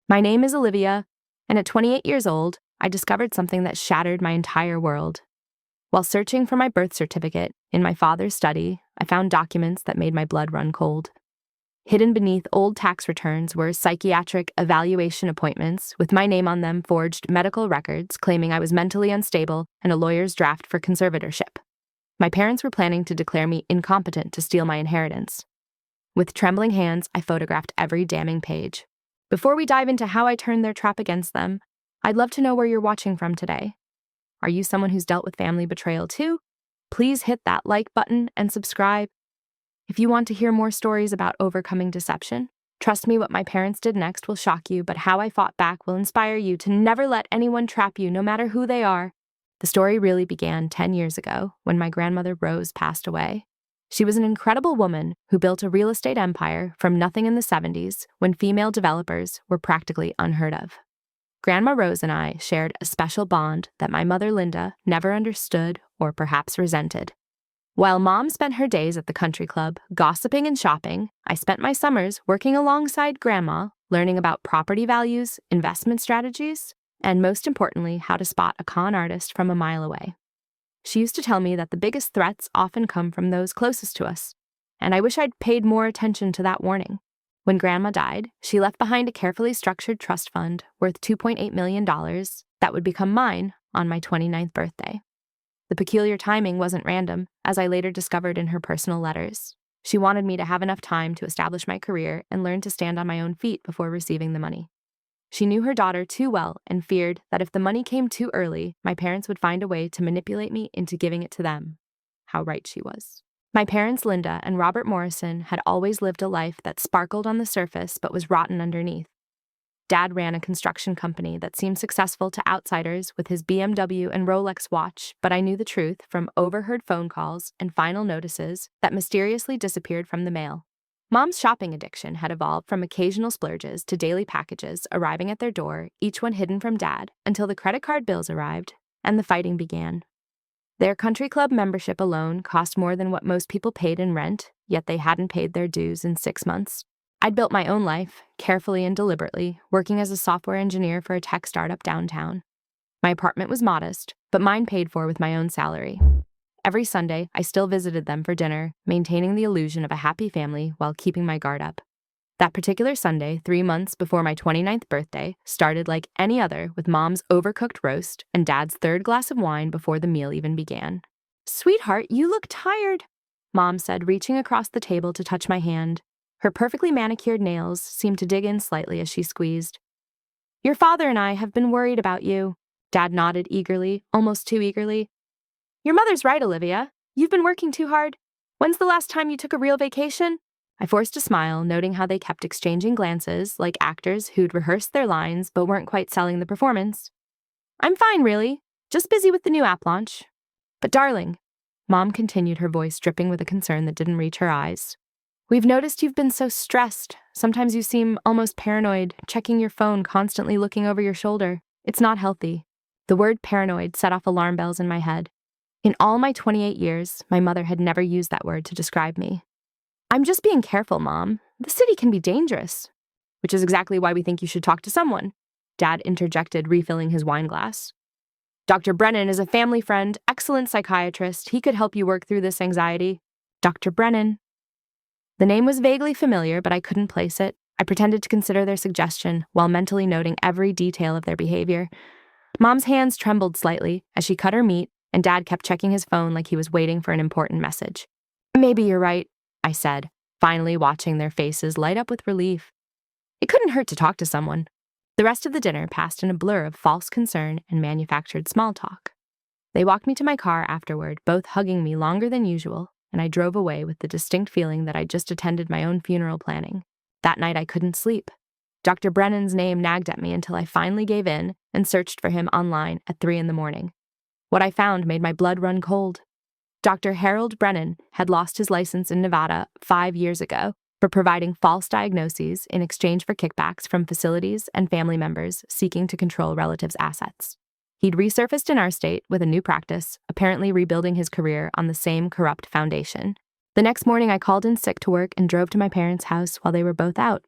My name is Olivia, and at 28 years old, I discovered something that shattered my entire world. While searching for my birth certificate in my father's study, I found documents that made my blood run cold. Hidden beneath old tax returns were psychiatric evaluation appointments with my name on them, forged medical records claiming I was mentally unstable, and a lawyer's draft for conservatorship. My parents were planning to declare me incompetent to steal my inheritance. With trembling hands, I photographed every damning page. Before we dive into how I turned their trap against them, I'd love to know where you're watching from today. Are you someone who's dealt with family betrayal too? Please hit that like button and subscribe. If you want to hear more stories about overcoming deception, trust me, what my parents did next will shock you, but how I fought back will inspire you to never let anyone trap you, no matter who they are. The story really began 10 years ago when my grandmother Rose passed away. She was an incredible woman who built a real estate empire from nothing in the 70s when female developers were practically unheard of. Grandma Rose and I shared a special bond that my mother Linda never understood or perhaps resented. While Mom spent her days at the country club, gossiping and shopping, I spent my summers working alongside Grandma, learning about property values, investment strategies, and most importantly, how to spot a con artist from a mile away. She used to tell me that the biggest threats often come from those closest to us, and I wish I'd paid more attention to that warning. When Grandma died, she left behind a carefully structured trust fund worth $2.8 million that would become mine on my 29th birthday. The peculiar timing wasn't random, as I later discovered in her personal letters. She wanted me to have enough time to establish my career and learn to stand on my own feet before receiving the money. She knew her daughter too well and feared that if the money came too early, my parents would find a way to manipulate me into giving it to them. How right she was. My parents, Linda and Robert Morrison, had always lived a life that sparkled on the surface but was rotten underneath. Dad ran a construction company that seemed successful to outsiders with his BMW and Rolex watch, but I knew the truth from overheard phone calls and final notices that mysteriously disappeared from the mail. Mom's shopping addiction had evolved from occasional splurges to daily packages arriving at their door, each one hidden from Dad, until the credit card bills arrived and the fighting began. Their country club membership alone cost more than what most people paid in rent, yet they hadn't paid their dues in 6 months. I'd built my own life, carefully and deliberately, working as a software engineer for a tech startup downtown. My apartment was modest, but mine paid for with my own salary. Every Sunday, I still visited them for dinner, maintaining the illusion of a happy family while keeping my guard up. That particular Sunday, 3 months before my 29th birthday, started like any other with Mom's overcooked roast and Dad's third glass of wine before the meal even began. "Sweetheart, you look tired," Mom said, reaching across the table to touch my hand. Her perfectly manicured nails seemed to dig in slightly as she squeezed. "Your father and I have been worried about you." Dad nodded eagerly, almost too eagerly. "Your mother's right, Olivia. You've been working too hard. When's the last time you took a real vacation?" I forced a smile, noting how they kept exchanging glances like actors who'd rehearsed their lines but weren't quite selling the performance. "I'm fine, really. Just busy with the new app launch." "But darling," Mom continued, her voice dripping with a concern that didn't reach her eyes, "we've noticed you've been so stressed. Sometimes you seem almost paranoid, checking your phone, constantly looking over your shoulder. It's not healthy." The word paranoid set off alarm bells in my head. In all my 28 years, my mother had never used that word to describe me. "I'm just being careful, Mom. The city can be dangerous." "Which is exactly why we think you should talk to someone," Dad interjected, refilling his wine glass. "Dr. Brennan is a family friend, excellent psychiatrist. He could help you work through this anxiety." Dr. Brennan. The name was vaguely familiar, but I couldn't place it. I pretended to consider their suggestion while mentally noting every detail of their behavior. Mom's hands trembled slightly as she cut her meat, and Dad kept checking his phone like he was waiting for an important message. "Maybe you're right," I said, finally watching their faces light up with relief. It couldn't hurt to talk to someone. The rest of the dinner passed in a blur of false concern and manufactured small talk. They walked me to my car afterward, both hugging me longer than usual, and I drove away with the distinct feeling that I'd just attended my own funeral planning. That night I couldn't sleep. Dr. Brennan's name nagged at me until I finally gave in and searched for him online at 3 a.m. What I found made my blood run cold. Dr. Harold Brennan had lost his license in Nevada 5 years ago for providing false diagnoses in exchange for kickbacks from facilities and family members seeking to control relatives' assets. He'd resurfaced in our state with a new practice, apparently rebuilding his career on the same corrupt foundation. The next morning, I called in sick to work and drove to my parents' house while they were both out.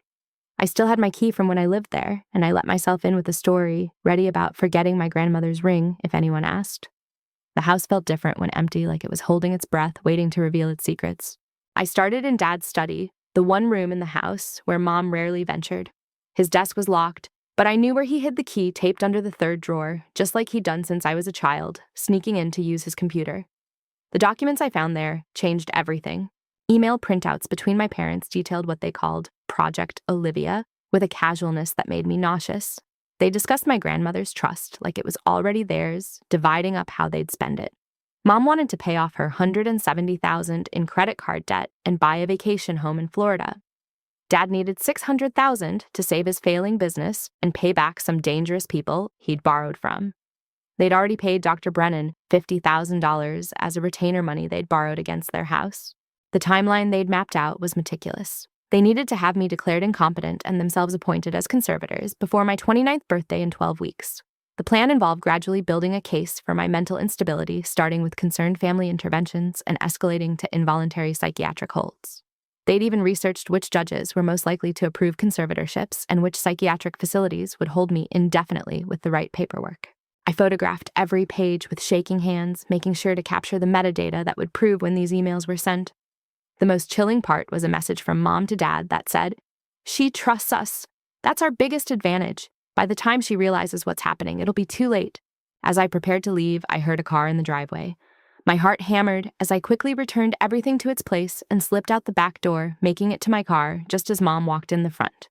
I still had my key from when I lived there, and I let myself in with a story, ready about forgetting my grandmother's ring if anyone asked. The house felt different when empty, like it was holding its breath, waiting to reveal its secrets. I started in Dad's study, the one room in the house where Mom rarely ventured. His desk was locked, but I knew where he hid the key taped under the third drawer, just like he'd done since I was a child, sneaking in to use his computer. The documents I found there changed everything. Email printouts between my parents detailed what they called Project Olivia, with a casualness that made me nauseous. They discussed my grandmother's trust like it was already theirs, dividing up how they'd spend it. Mom wanted to pay off her $170,000 in credit card debt and buy a vacation home in Florida. Dad needed $600,000 to save his failing business and pay back some dangerous people he'd borrowed from. They'd already paid Dr. Brennan $50,000 as a retainer money they'd borrowed against their house. The timeline they'd mapped out was meticulous. They needed to have me declared incompetent and themselves appointed as conservators before my 29th birthday in 12 weeks. The plan involved gradually building a case for my mental instability, starting with concerned family interventions and escalating to involuntary psychiatric holds. They'd even researched which judges were most likely to approve conservatorships and which psychiatric facilities would hold me indefinitely with the right paperwork. I photographed every page with shaking hands, making sure to capture the metadata that would prove when these emails were sent. The most chilling part was a message from Mom to Dad that said, "She trusts us. That's our biggest advantage. By the time she realizes what's happening, it'll be too late." As I prepared to leave, I heard a car in the driveway. My heart hammered as I quickly returned everything to its place and slipped out the back door, making it to my car just as Mom walked in the front.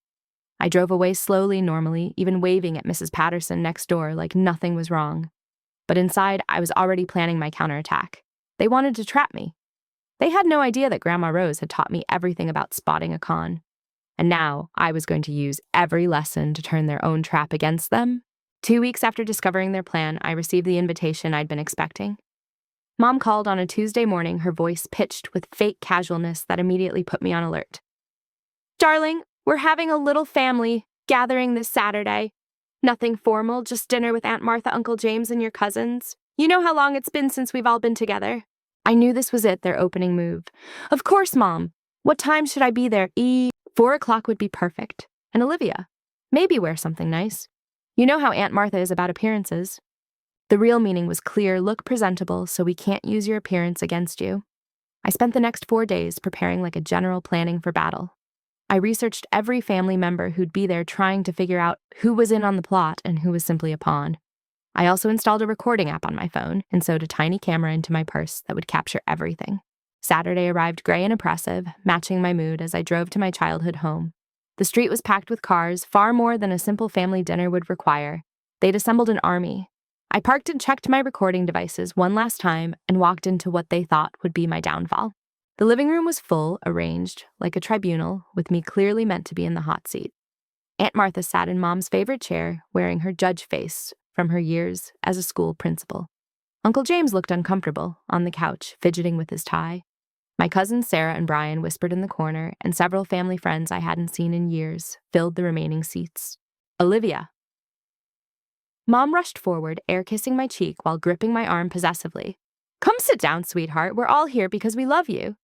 I drove away slowly, normally, even waving at Mrs. Patterson next door like nothing was wrong. But inside, I was already planning my counterattack. They wanted to trap me. They had no idea that Grandma Rose had taught me everything about spotting a con. And now I was going to use every lesson to turn their own trap against them. 2 weeks after discovering their plan, I received the invitation I'd been expecting. Mom called on a Tuesday morning, her voice pitched with fake casualness that immediately put me on alert. "Darling, we're having a little family gathering this Saturday. Nothing formal, just dinner with Aunt Martha, Uncle James, and your cousins. You know how long it's been since we've all been together." I knew this was it, their opening move. "Of course, Mom. What time should I be there? 4 o'clock would be perfect. And Olivia, maybe wear something nice. You know how Aunt Martha is about appearances." The real meaning was clear: look presentable so we can't use your appearance against you. I spent the next 4 days preparing like a general planning for battle. I researched every family member who'd be there, trying to figure out who was in on the plot and who was simply a pawn. I also installed a recording app on my phone and sewed a tiny camera into my purse that would capture everything. Saturday arrived gray and oppressive, matching my mood as I drove to my childhood home. The street was packed with cars, far more than a simple family dinner would require. They'd assembled an army. I parked and checked my recording devices one last time and walked into what they thought would be my downfall. The living room was full, arranged like a tribunal, with me clearly meant to be in the hot seat. Aunt Martha sat in Mom's favorite chair, wearing her judge face from her years as a school principal. Uncle James looked uncomfortable, on the couch, fidgeting with his tie. My cousins Sarah and Brian whispered in the corner, and several family friends I hadn't seen in years filled the remaining seats. "Olivia." Mom rushed forward, air-kissing my cheek while gripping my arm possessively. "Come sit down, sweetheart. We're all here because we love you."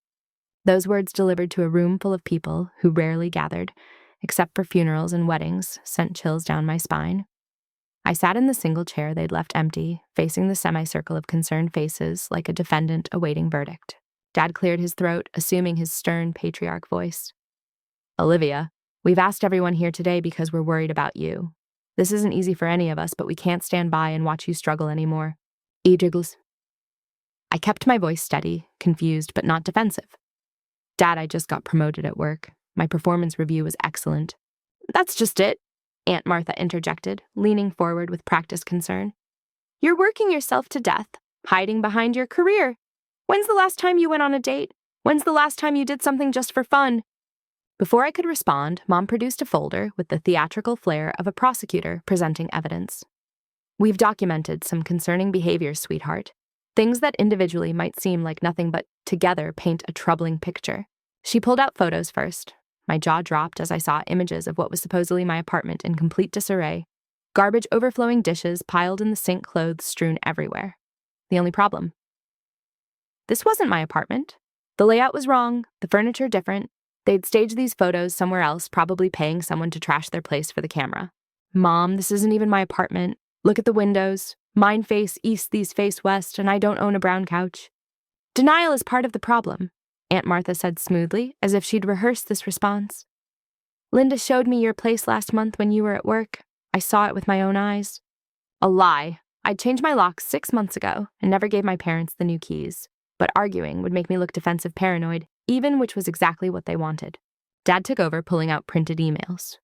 Those words, delivered to a room full of people who rarely gathered, except for funerals and weddings, sent chills down my spine. I sat in the single chair they'd left empty, facing the semicircle of concerned faces like a defendant awaiting verdict. Dad cleared his throat, assuming his stern patriarch voice. "Olivia, we've asked everyone here today because we're worried about you. This isn't easy for any of us, but we can't stand by and watch you struggle anymore." I kept my voice steady, confused but not defensive. "Dad, I just got promoted at work. My performance review was excellent." "That's just it," Aunt Martha interjected, leaning forward with practiced concern. "You're working yourself to death, hiding behind your career. When's the last time you went on a date? When's the last time you did something just for fun?" Before I could respond, Mom produced a folder with the theatrical flair of a prosecutor presenting evidence. "We've documented some concerning behaviors, sweetheart. Things that individually might seem like nothing but together paint a troubling picture." She pulled out photos first. My jaw dropped as I saw images of what was supposedly my apartment in complete disarray. Garbage overflowing, dishes piled in the sink, clothes strewn everywhere. The only problem: this wasn't my apartment. The layout was wrong, the furniture different, They'd stage these photos somewhere else, probably paying someone to trash their place for the camera. Mom, this isn't even my apartment. Look at the windows. Mine face east, these face west, and I don't own a brown couch. Denial is part of the problem, Aunt Martha said smoothly, as if she'd rehearsed this response. Linda showed me your place last month when you were at work. I saw it with my own eyes. A lie. I'd changed my locks 6 months ago and never gave my parents the new keys. But arguing would make me look defensive paranoid, even which was exactly what they wanted. Dad took over, pulling out printed emails.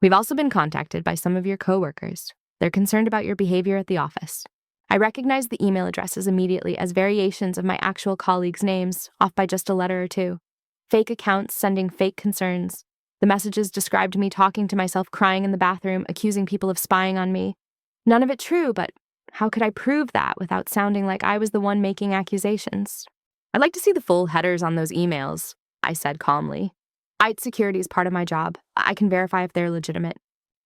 We've also been contacted by some of your coworkers. They're concerned about your behavior at the office. I recognized the email addresses immediately as variations of my actual colleagues' names, off by just a letter or two. Fake accounts sending fake concerns. The messages described me talking to myself, crying in the bathroom, accusing people of spying on me. None of it true, but how could I prove that without sounding like I was the one making accusations? I'd like to see the full headers on those emails, I said calmly. IT security is part of my job. I can verify if they're legitimate.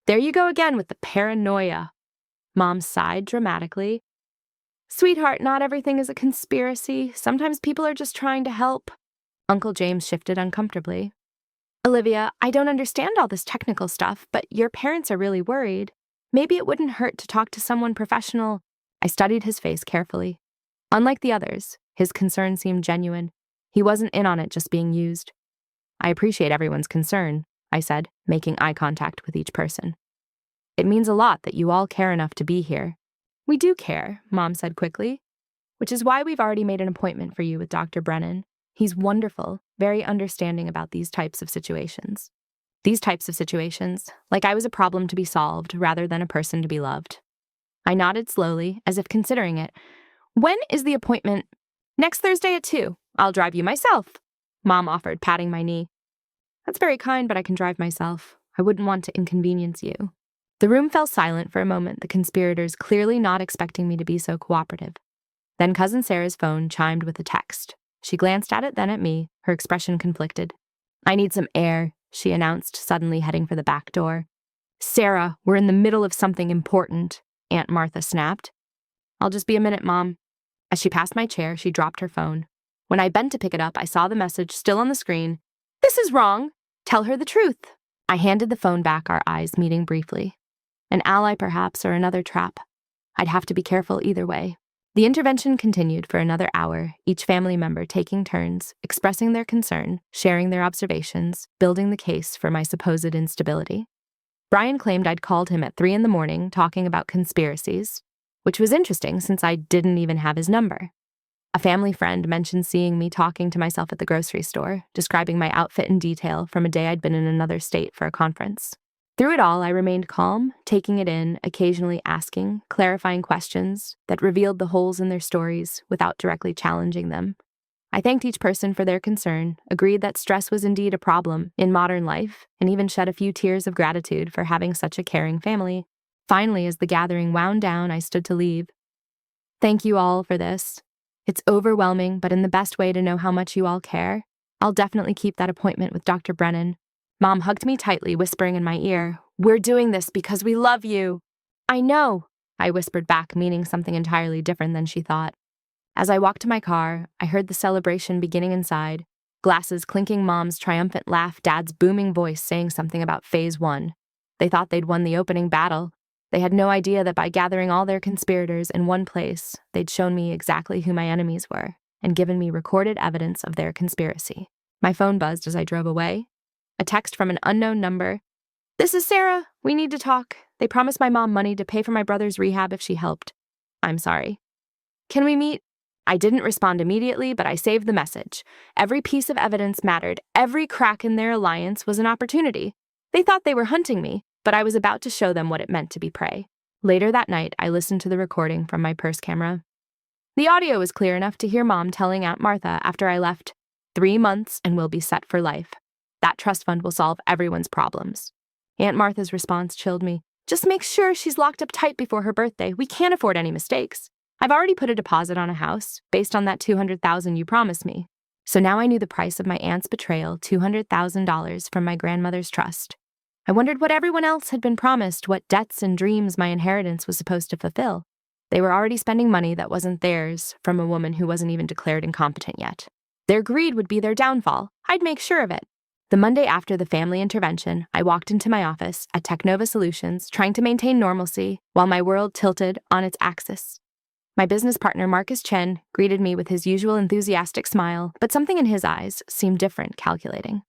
There you go again with the paranoia. Mom sighed dramatically. Sweetheart, not everything is a conspiracy. Sometimes people are just trying to help. Uncle James shifted uncomfortably. Olivia, I don't understand all this technical stuff, but your parents are really worried. Maybe it wouldn't hurt to talk to someone professional. I studied his face carefully. Unlike the others, his concern seemed genuine. He wasn't in on it just being used. I appreciate everyone's concern, I said, making eye contact with each person. It means a lot that you all care enough to be here. We do care, Mom said quickly, which is why we've already made an appointment for you with Dr. Brennan. He's wonderful, very understanding about these types of situations. These types of situations, like I was a problem to be solved rather than a person to be loved. I nodded slowly, as if considering it. When is the appointment? Next Thursday at 2. I'll drive you myself, Mom offered, patting my knee. That's very kind, but I can drive myself. I wouldn't want to inconvenience you. The room fell silent for a moment, the conspirators clearly not expecting me to be so cooperative. Then Cousin Sarah's phone chimed with a text. She glanced at it, then at me, her expression conflicted. I need some air, she announced, suddenly heading for the back door. Sarah, we're in the middle of something important, Aunt Martha snapped. I'll just be a minute, Mom. As she passed my chair, she dropped her phone. When I bent to pick it up, I saw the message still on the screen. This is wrong. Tell her the truth. I handed the phone back, our eyes meeting briefly. An ally, perhaps, or another trap. I'd have to be careful either way. The intervention continued for another hour, each family member taking turns, expressing their concern, sharing their observations, building the case for my supposed instability. Brian claimed I'd called him at 3 a.m. talking about conspiracies, which was interesting since I didn't even have his number. A family friend mentioned seeing me talking to myself at the grocery store, describing my outfit in detail from a day I'd been in another state for a conference. Through it all, I remained calm, taking it in, occasionally asking, clarifying questions that revealed the holes in their stories without directly challenging them. I thanked each person for their concern, agreed that stress was indeed a problem in modern life, and even shed a few tears of gratitude for having such a caring family. Finally, as the gathering wound down, I stood to leave. Thank you all for this. It's overwhelming, but in the best way to know how much you all care. I'll definitely keep that appointment with Dr. Brennan. Mom hugged me tightly, whispering in my ear, We're doing this because we love you. I know, I whispered back, meaning something entirely different than she thought. As I walked to my car, I heard the celebration beginning inside. Glasses clinking, Mom's triumphant laugh, Dad's booming voice saying something about Phase 1. They thought they'd won the opening battle. They had no idea that by gathering all their conspirators in one place, they'd shown me exactly who my enemies were and given me recorded evidence of their conspiracy. My phone buzzed as I drove away. A text from an unknown number. This is Sarah. We need to talk. They promised my mom money to pay for my brother's rehab if she helped. I'm sorry. Can we meet? I didn't respond immediately, but I saved the message. Every piece of evidence mattered. Every crack in their alliance was an opportunity. They thought they were hunting me, but I was about to show them what it meant to be prey. Later that night, I listened to the recording from my purse camera. The audio was clear enough to hear Mom telling Aunt Martha after I left, 3 months and we'll be set for life. That trust fund will solve everyone's problems. Aunt Martha's response chilled me. Just make sure she's locked up tight before her birthday. We can't afford any mistakes. I've already put a deposit on a house, based on that $200,000 you promised me. So now I knew the price of my aunt's betrayal, $200,000 from my grandmother's trust. I wondered what everyone else had been promised, what debts and dreams my inheritance was supposed to fulfill. They were already spending money that wasn't theirs from a woman who wasn't even declared incompetent yet. Their greed would be their downfall. I'd make sure of it. The Monday after the family intervention, I walked into my office at Technova Solutions, trying to maintain normalcy while my world tilted on its axis. My business partner, Marcus Chen, greeted me with his usual enthusiastic smile, but something in his eyes seemed different, calculating.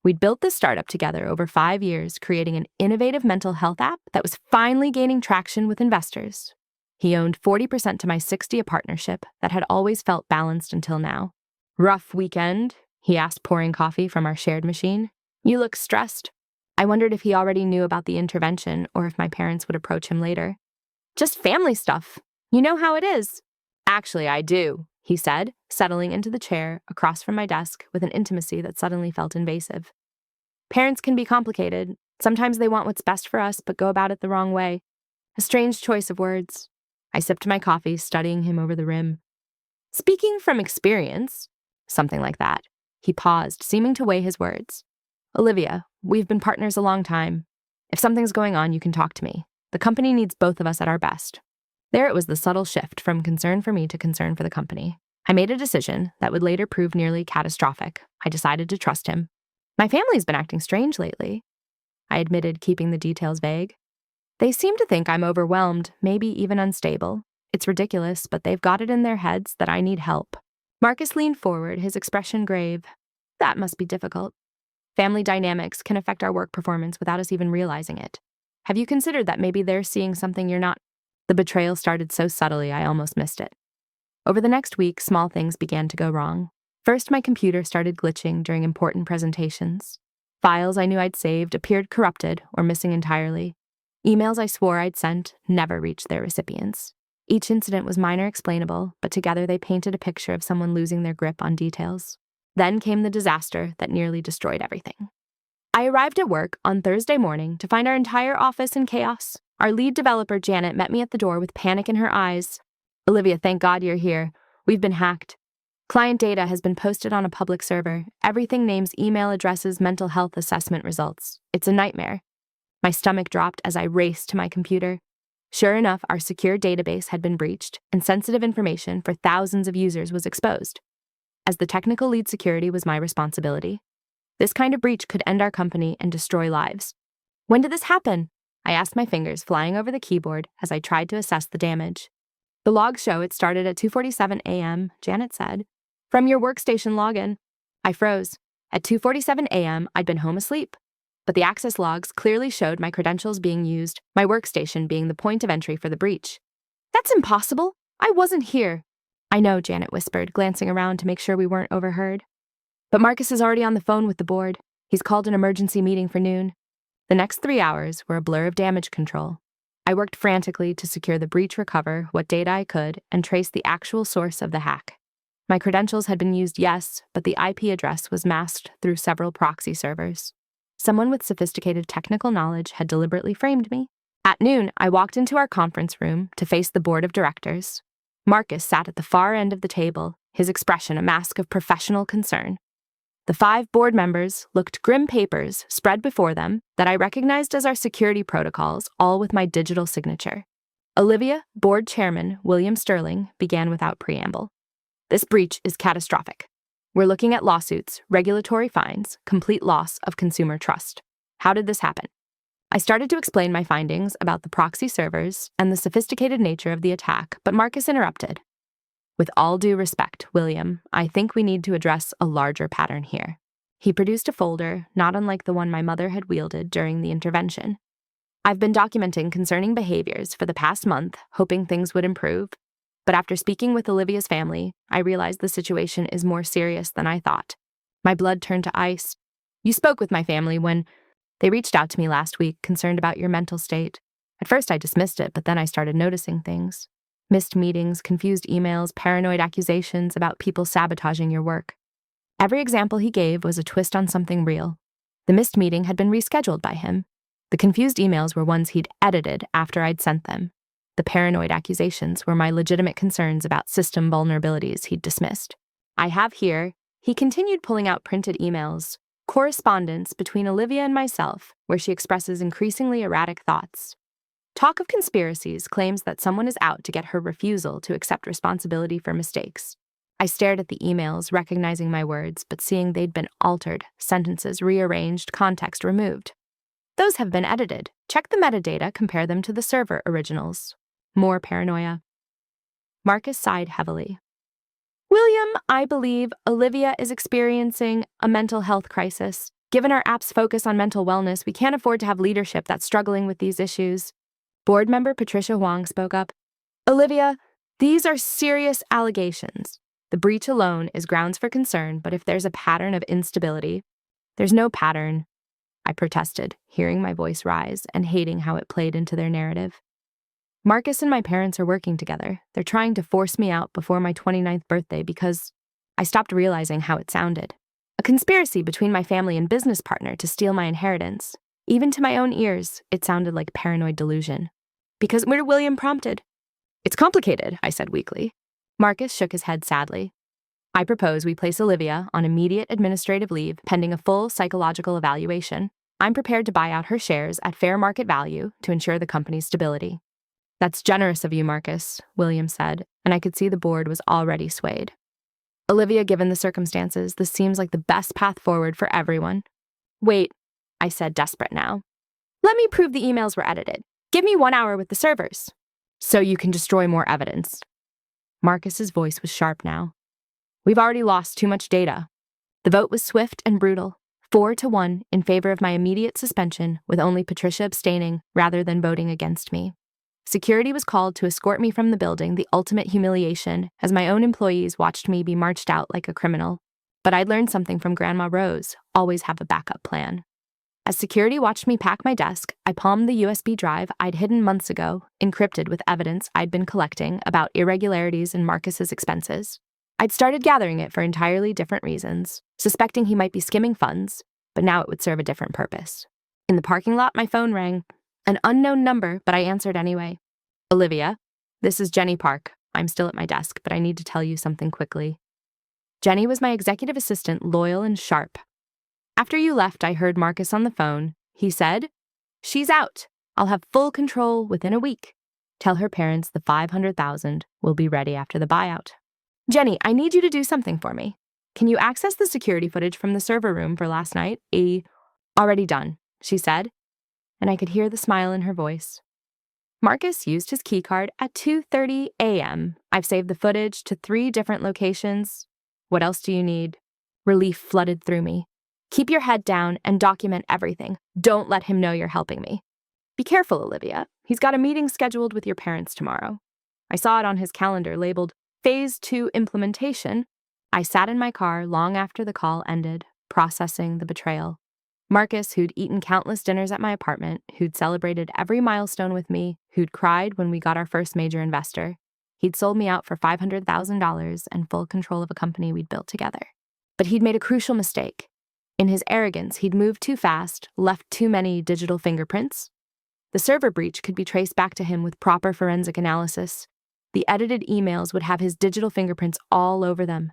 We'd built this startup together over 5 years, creating an innovative mental health app that was finally gaining traction with investors. He owned 40% to my 60% partnership that had always felt balanced until now. "Rough weekend?" he asked, pouring coffee from our shared machine. "You look stressed." I wondered if he already knew about the intervention or if my parents would approach him later. "Just family stuff. You know how it is." "Actually, I do," he said, settling into the chair across from my desk with an intimacy that suddenly felt invasive. "Parents can be complicated. Sometimes they want what's best for us, but go about it the wrong way." A strange choice of words. I sipped my coffee, studying him over the rim. "Speaking from experience," something like that. He paused, seeming to weigh his words. "Olivia, we've been partners a long time. If something's going on, you can talk to me. The company needs both of us at our best." There it was, the subtle shift from concern for me to concern for the company. I made a decision that would later prove nearly catastrophic. I decided to trust him. "My family's been acting strange lately," I admitted, keeping the details vague. "They seem to think I'm overwhelmed, maybe even unstable. It's ridiculous, but they've got it in their heads that I need help." Marcus leaned forward, his expression grave. "That must be difficult. Family dynamics can affect our work performance without us even realizing it. Have you considered that maybe they're seeing something you're not?" The betrayal started so subtly I almost missed it. Over the next week, small things began to go wrong. First, my computer started glitching during important presentations. Files I knew I'd saved appeared corrupted or missing entirely. Emails I swore I'd sent never reached their recipients. Each incident was minor, explainable, but together they painted a picture of someone losing their grip on details. Then came the disaster that nearly destroyed everything. I arrived at work on Thursday morning to find our entire office in chaos. Our lead developer, Janet, met me at the door with panic in her eyes. "Olivia, thank God you're here. We've been hacked. Client data has been posted on a public server. Everything names email addresses, mental health assessment results. It's a nightmare." My stomach dropped as I raced to my computer. Sure enough, our secure database had been breached, and sensitive information for thousands of users was exposed. As the technical lead, security was my responsibility. This kind of breach could end our company and destroy lives. "When did this happen?" I asked, my fingers flying over the keyboard as I tried to assess the damage. "The logs show it started at 2:47 a.m., Janet said. "From your workstation login." I froze. At 2:47 a.m., I'd been home asleep. But the access logs clearly showed my credentials being used, my workstation being the point of entry for the breach. "That's impossible. I wasn't here." "I know," Janet whispered, glancing around to make sure we weren't overheard. "But Marcus is already on the phone with the board. He's called an emergency meeting for noon." The next 3 hours were a blur of damage control. I worked frantically to secure the breach, recover what data I could, and trace the actual source of the hack. My credentials had been used, yes, but the IP address was masked through several proxy servers. Someone with sophisticated technical knowledge had deliberately framed me. At noon, I walked into our conference room to face the board of directors. Marcus sat at the far end of the table, his expression a mask of professional concern. The 5 board members looked grim, papers spread before them that I recognized as our security protocols, all with my digital signature. Olivia, board chairman William Sterling, began without preamble. "This breach is catastrophic. We're looking at lawsuits, regulatory fines, complete loss of consumer trust. How did this happen?" I started to explain my findings about the proxy servers and the sophisticated nature of the attack, but Marcus interrupted. "With all due respect, William, I think we need to address a larger pattern here." He produced a folder, not unlike the one my mother had wielded during the intervention. "I've been documenting concerning behaviors for the past month, hoping things would improve. But after speaking with Olivia's family, I realized the situation is more serious than I thought." My blood turned to ice. "You spoke with my family when they reached out to me last week, concerned about your mental state. At first I dismissed it, but then I started noticing things. Missed meetings, confused emails, paranoid accusations about people sabotaging your work." Every example he gave was a twist on something real. The missed meeting had been rescheduled by him. The confused emails were ones he'd edited after I'd sent them. The paranoid accusations were my legitimate concerns about system vulnerabilities he'd dismissed. "I have here," he continued, pulling out printed emails, "correspondence between Olivia and myself, where she expresses increasingly erratic thoughts. Talk of conspiracies, claims that someone is out to get her refusal to accept responsibility for mistakes. I stared at the emails, recognizing my words, but seeing they'd been altered, sentences rearranged, context removed. Those have been edited. Check the metadata, compare them to the server originals. More paranoia. Marcus sighed heavily. William, I believe Olivia is experiencing a mental health crisis. Given our app's focus on mental wellness, we can't afford to have leadership that's struggling with these issues. Board member Patricia Huang spoke up. Olivia, these are serious allegations. The breach alone is grounds for concern, but if there's a pattern of instability, there's no pattern, I protested, hearing my voice rise and hating how it played into their narrative. Marcus and my parents are working together. They're trying to force me out before my 29th birthday because I stopped realizing how it sounded. A conspiracy between my family and business partner to steal my inheritance. Even to my own ears, it sounded like paranoid delusion. Because William prompted. It's complicated, I said weakly. Marcus shook his head sadly. I propose we place Olivia on immediate administrative leave pending a full psychological evaluation. I'm prepared to buy out her shares at fair market value to ensure the company's stability. That's generous of you, Marcus, William said, and I could see the board was already swayed. Olivia, given the circumstances, this seems like the best path forward for everyone. Wait, I said, desperate now. Let me prove the emails were edited. Give me 1 hour with the servers. So you can destroy more evidence. Marcus's voice was sharp now. We've already lost too much data. The vote was swift and brutal, 4-1 in favor of my immediate suspension, with only Patricia abstaining rather than voting against me. Security was called to escort me from the building, the ultimate humiliation, as my own employees watched me be marched out like a criminal. But I'd learned something from Grandma Rose, always have a backup plan. As security watched me pack my desk, I palmed the USB drive I'd hidden months ago, encrypted with evidence I'd been collecting about irregularities in Marcus's expenses. I'd started gathering it for entirely different reasons, suspecting he might be skimming funds, but now it would serve a different purpose. In the parking lot, my phone rang. An unknown number, but I answered anyway. Olivia, this is Jenny Park. I'm still at my desk, but I need to tell you something quickly. Jenny was my executive assistant, loyal and sharp. After you left, I heard Marcus on the phone. He said, "She's out. I'll have full control within a week. Tell her parents the $500,000 will be ready after the buyout." Jenny, I need you to do something for me. Can you access the security footage from the server room for last night? Already done, she said, and I could hear the smile in her voice. Marcus used his keycard at 2:30 a.m. I've saved the footage to 3 different locations. What else do you need? Relief flooded through me. Keep your head down and document everything. Don't let him know you're helping me. Be careful, Olivia. He's got a meeting scheduled with your parents tomorrow. I saw it on his calendar labeled Phase 2 Implementation. I sat in my car long after the call ended, processing the betrayal. Marcus, who'd eaten countless dinners at my apartment, who'd celebrated every milestone with me, who'd cried when we got our first major investor. He'd sold me out for $500,000 and full control of a company we'd built together. But he'd made a crucial mistake. In his arrogance, he'd moved too fast, left too many digital fingerprints. The server breach could be traced back to him with proper forensic analysis. The edited emails would have his digital fingerprints all over them.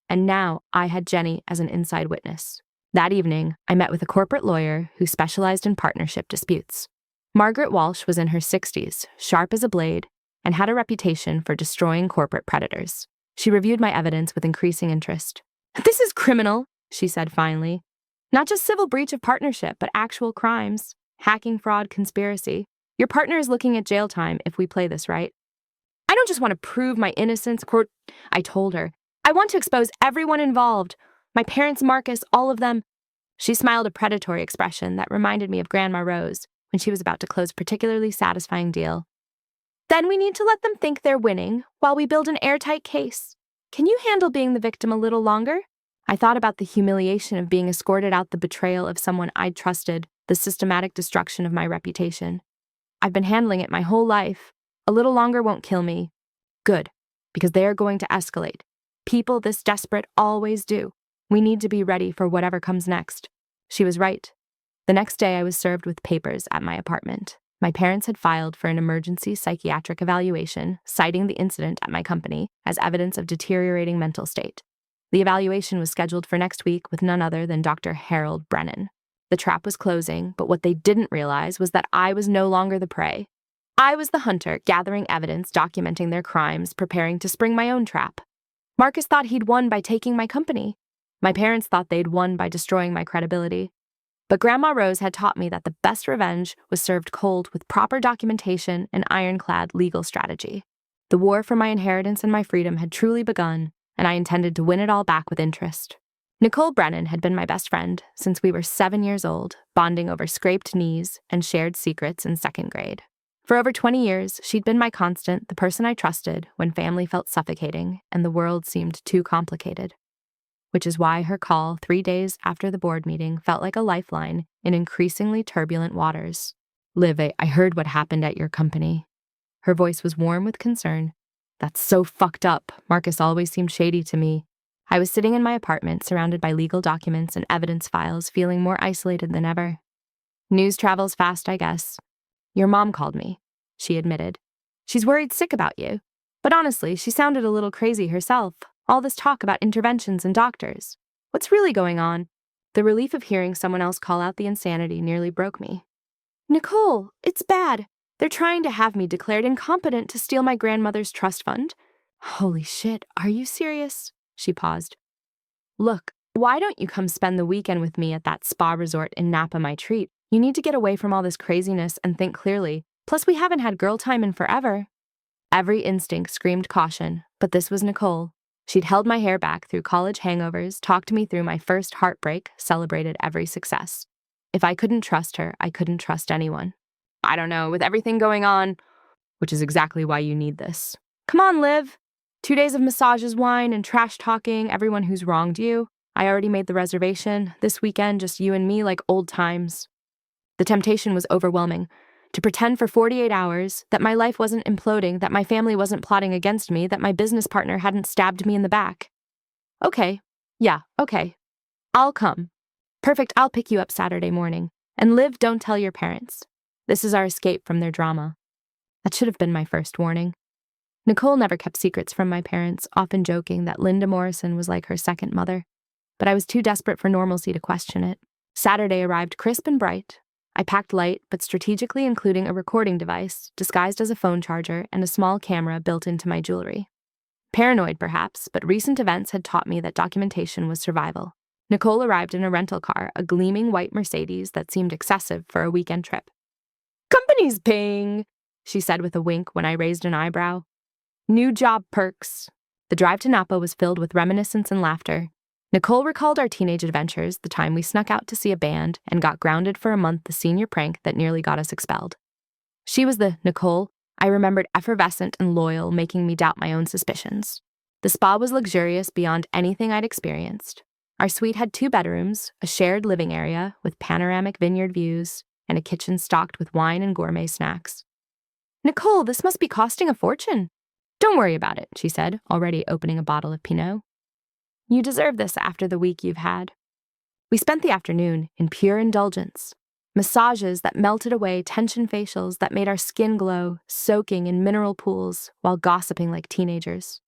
And now I had Jenny as an inside witness. That evening, I met with a corporate lawyer who specialized in partnership disputes. Margaret Walsh was in her 60s, sharp as a blade, and had a reputation for destroying corporate predators. She reviewed my evidence with increasing interest. "This is criminal," she said finally. "Not just civil breach of partnership, but actual crimes. Hacking, fraud, conspiracy. Your partner is looking at jail time if we play this right." "I don't just want to prove my innocence," I told her. "I want to expose everyone involved. My parents, Marcus, all of them." She smiled a predatory expression that reminded me of Grandma Rose when she was about to close a particularly satisfying deal. "Then we need to let them think they're winning while we build an airtight case. Can you handle being the victim a little longer?" I thought about the humiliation of being escorted out, the betrayal of someone I'd trusted, the systematic destruction of my reputation. I've been handling it my whole life. A little longer won't kill me. Good, because they are going to escalate. People this desperate always do. We need to be ready for whatever comes next. She was right. The next day, I was served with papers at my apartment. My parents had filed for an emergency psychiatric evaluation, citing the incident at my company as evidence of deteriorating mental state. The evaluation was scheduled for next week with none other than Dr. Harold Brennan. The trap was closing, but what they didn't realize was that I was no longer the prey. I was the hunter, gathering evidence, documenting their crimes, preparing to spring my own trap. Marcus thought he'd won by taking my company. My parents thought they'd won by destroying my credibility. But Grandma Rose had taught me that the best revenge was served cold with proper documentation and ironclad legal strategy. The war for my inheritance and my freedom had truly begun, and I intended to win it all back with interest. Nicole Brennan had been my best friend since we were 7 years old, bonding over scraped knees and shared secrets in second grade. For over 20 years, she'd been my constant, the person I trusted when family felt suffocating and the world seemed too complicated. Which is why her call 3 days after the board meeting felt like a lifeline in increasingly turbulent waters. "Liv, I heard what happened at your company." Her voice was warm with concern. "That's so fucked up. Marcus always seemed shady to me." I was sitting in my apartment, surrounded by legal documents and evidence files, feeling more isolated than ever. "News travels fast, I guess. Your mom called me," she admitted. "She's worried sick about you. But honestly, she sounded a little crazy herself. All this talk about interventions and doctors. What's really going on?" The relief of hearing someone else call out the insanity nearly broke me. "Nicole, it's bad. They're trying to have me declared incompetent to steal my grandmother's trust fund." "Holy shit, are you serious?" She paused. "Look, why don't you come spend the weekend with me at that spa resort in Napa, my treat? You need to get away from all this craziness and think clearly. Plus, we haven't had girl time in forever." Every instinct screamed caution, but this was Nicole. She'd held my hair back through college hangovers, talked me through my first heartbreak, celebrated every success. If I couldn't trust her, I couldn't trust anyone. "I don't know, with everything going on," which is exactly why you need this. "Come on, Liv. 2 days of massages, wine, and trash talking everyone who's wronged you. I already made the reservation. This weekend, just you and me like old times." The temptation was overwhelming. To pretend for 48 hours that my life wasn't imploding, that my family wasn't plotting against me, that my business partner hadn't stabbed me in the back. "Okay. Yeah, okay. I'll come. Perfect, I'll pick you up Saturday morning. And Liv, don't tell your parents. This is our escape from their drama." That should have been my first warning. Nicole never kept secrets from my parents, often joking that Linda Morrison was like her second mother. But I was too desperate for normalcy to question it. Saturday arrived crisp and bright. I packed light, but strategically including a recording device, disguised as a phone charger, and a small camera built into my jewelry. Paranoid, perhaps, but recent events had taught me that documentation was survival. Nicole arrived in a rental car, a gleaming white Mercedes that seemed excessive for a weekend trip. "Company's paying," she said with a wink when I raised an eyebrow. "New job perks." The drive to Napa was filled with reminiscence and laughter. Nicole recalled our teenage adventures, the time we snuck out to see a band and got grounded for a month, the senior prank that nearly got us expelled. She was the Nicole I remembered, effervescent and loyal, making me doubt my own suspicions. The spa was luxurious beyond anything I'd experienced. Our suite had 2 bedrooms, a shared living area with panoramic vineyard views, and a kitchen stocked with wine and gourmet snacks. "Nicole, this must be costing a fortune." "Don't worry about it," she said, already opening a bottle of Pinot. "You deserve this after the week you've had." We spent the afternoon in pure indulgence. Massages that melted away tension facials that made our skin glow, soaking in mineral pools while gossiping like teenagers.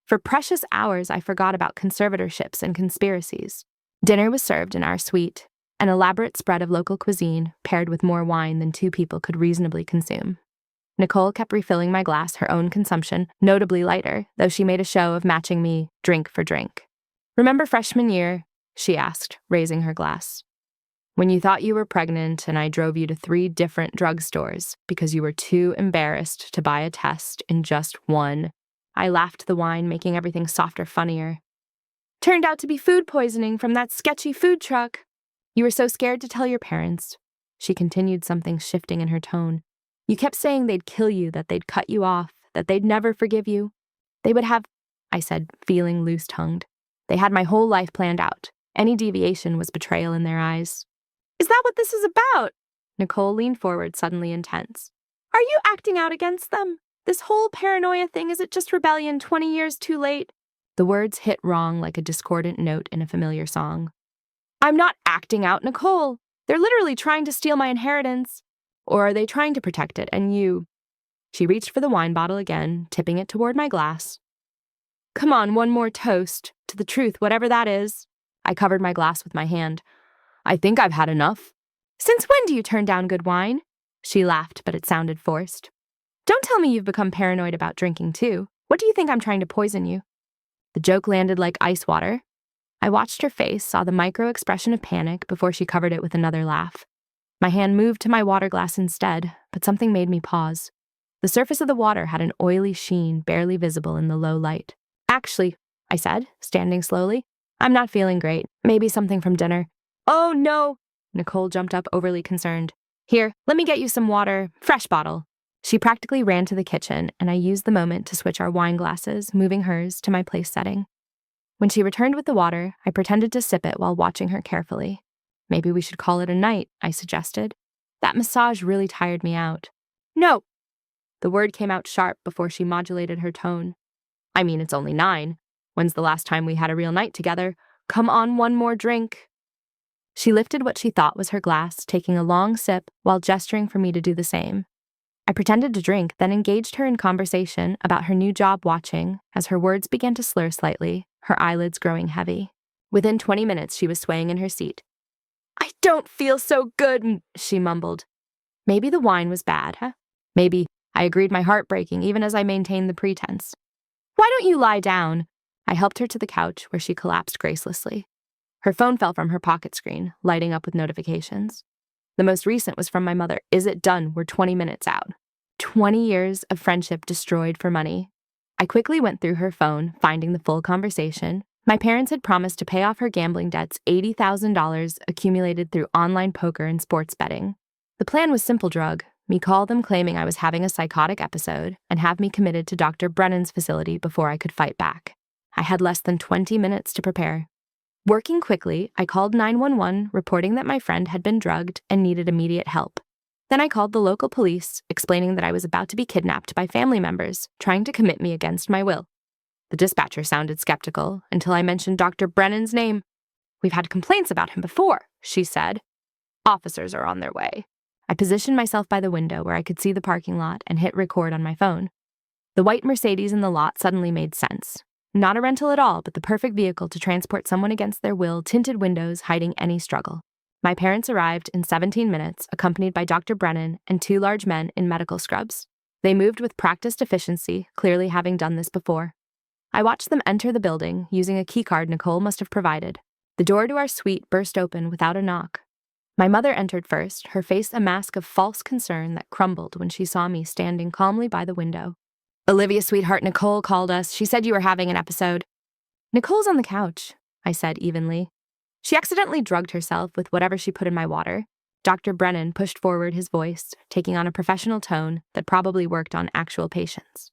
For precious hours, I forgot about conservatorships and conspiracies. Dinner was served in our suite, an elaborate spread of local cuisine paired with more wine than 2 people could reasonably consume. Nicole kept refilling my glass, her own consumption notably lighter, though she made a show of matching me drink for drink. "Remember freshman year?" she asked, raising her glass. "When you thought you were pregnant and I drove you to 3 different drugstores because you were too embarrassed to buy a test in just one." I laughed the wine, making everything softer, funnier. "Turned out to be food poisoning from that sketchy food truck." "You were so scared to tell your parents." She continued, something shifting in her tone. "You kept saying they'd kill you, that they'd cut you off, that they'd never forgive you. They would have," I said, feeling loose-tongued. "They had my whole life planned out. Any deviation was betrayal in their eyes." "Is that what this is about?" Nicole leaned forward, suddenly intense. "Are you acting out against them? This whole paranoia thing, is it just rebellion 20 years too late?" The words hit wrong like a discordant note in a familiar song. "I'm not acting out, Nicole. They're literally trying to steal my inheritance. Or are they trying to protect it, and you?" She reached for the wine bottle again, tipping it toward my glass. "Come on, one more toast. To the truth, whatever that is." I covered my glass with my hand. "I think I've had enough." "Since when do you turn down good wine?" She laughed, but it sounded forced. "Don't tell me you've become paranoid about drinking too. What do you think I'm trying to poison you?" The joke landed like ice water. I watched her face, saw the micro expression of panic before she covered it with another laugh. My hand moved to my water glass instead, but something made me pause. The surface of the water had an oily sheen barely visible in the low light. Actually, I said, standing slowly, I'm not feeling great. Maybe something from dinner. Oh, no! Nicole jumped up overly concerned. Here, let me get you some water. Fresh bottle. She practically ran to the kitchen, and I used the moment to switch our wine glasses, moving hers to my place setting. When she returned with the water, I pretended to sip it while watching her carefully. Maybe we should call it a night, I suggested. That massage really tired me out. No! The word came out sharp before she modulated her tone. I mean, it's only 9. When's the last time we had a real night together? Come on, one more drink. She lifted what she thought was her glass, taking a long sip while gesturing for me to do the same. I pretended to drink, then engaged her in conversation about her new job watching as her words began to slur slightly, her eyelids growing heavy. Within 20 minutes, she was swaying in her seat. I don't feel so good, she mumbled. Maybe the wine was bad, huh? Maybe I agreed my heart breaking even as I maintained the pretense. Why don't you lie down? I helped her to the couch where she collapsed gracelessly. Her phone fell from her pocket screen, lighting up with notifications. The most recent was from my mother. Is it done? We're 20 minutes out. 20 years of friendship destroyed for money. I quickly went through her phone, finding the full conversation. My parents had promised to pay off her gambling debts, $80,000 accumulated through online poker and sports betting. The plan was simple drug. Me call them claiming I was having a psychotic episode and have me committed to Dr. Brennan's facility before I could fight back. I had less than 20 minutes to prepare. Working quickly, I called 911, reporting that my friend had been drugged and needed immediate help. Then I called the local police, explaining that I was about to be kidnapped by family members, trying to commit me against my will. The dispatcher sounded skeptical until I mentioned Dr. Brennan's name. We've had complaints about him before, she said. Officers are on their way. I positioned myself by the window where I could see the parking lot and hit record on my phone. The white Mercedes in the lot suddenly made sense. Not a rental at all, but the perfect vehicle to transport someone against their will, tinted windows hiding any struggle. My parents arrived in 17 minutes, accompanied by Dr. Brennan and 2 large men in medical scrubs. They moved with practiced efficiency, clearly having done this before. I watched them enter the building, using a keycard Nicole must have provided. The door to our suite burst open without a knock. My mother entered first, her face a mask of false concern that crumbled when she saw me standing calmly by the window. Olivia, sweetheart, Nicole called us. She said you were having an episode. Nicole's on the couch, I said evenly. She accidentally drugged herself with whatever she put in my water. Dr. Brennan pushed forward his voice, taking on a professional tone that probably worked on actual patients.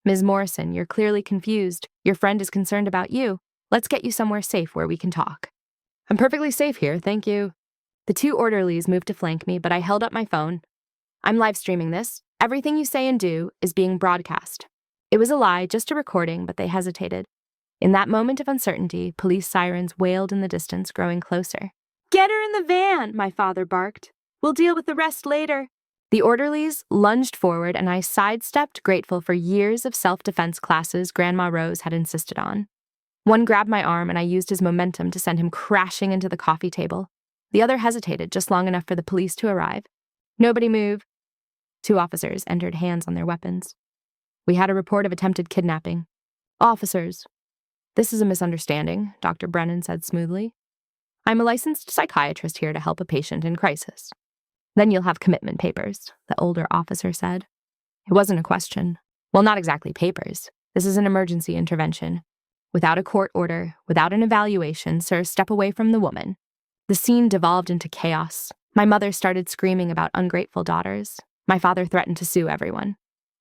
Ms. Morrison, you're clearly confused. Your friend is concerned about you. Let's get you somewhere safe where we can talk. I'm perfectly safe here, thank you. The 2 orderlies moved to flank me, but I held up my phone. I'm live streaming this. Everything you say and do is being broadcast. It was a lie, just a recording, but they hesitated. In that moment of uncertainty, police sirens wailed in the distance, growing closer. Get her in the van, my father barked. We'll deal with the rest later. The orderlies lunged forward, and I sidestepped, grateful for years of self-defense classes Grandma Rose had insisted on. One grabbed my arm, and I used his momentum to send him crashing into the coffee table. The other hesitated just long enough for the police to arrive. Nobody move. 2 officers entered, hands on their weapons. We had a report of attempted kidnapping. Officers. This is a misunderstanding, Dr. Brennan said smoothly. I'm a licensed psychiatrist here to help a patient in crisis. Then you'll have commitment papers, the older officer said. It wasn't a question. Well, not exactly papers. This is an emergency intervention. Without a court order, without an evaluation, sir, step away from the woman. The scene devolved into chaos. My mother started screaming about ungrateful daughters. My father threatened to sue everyone.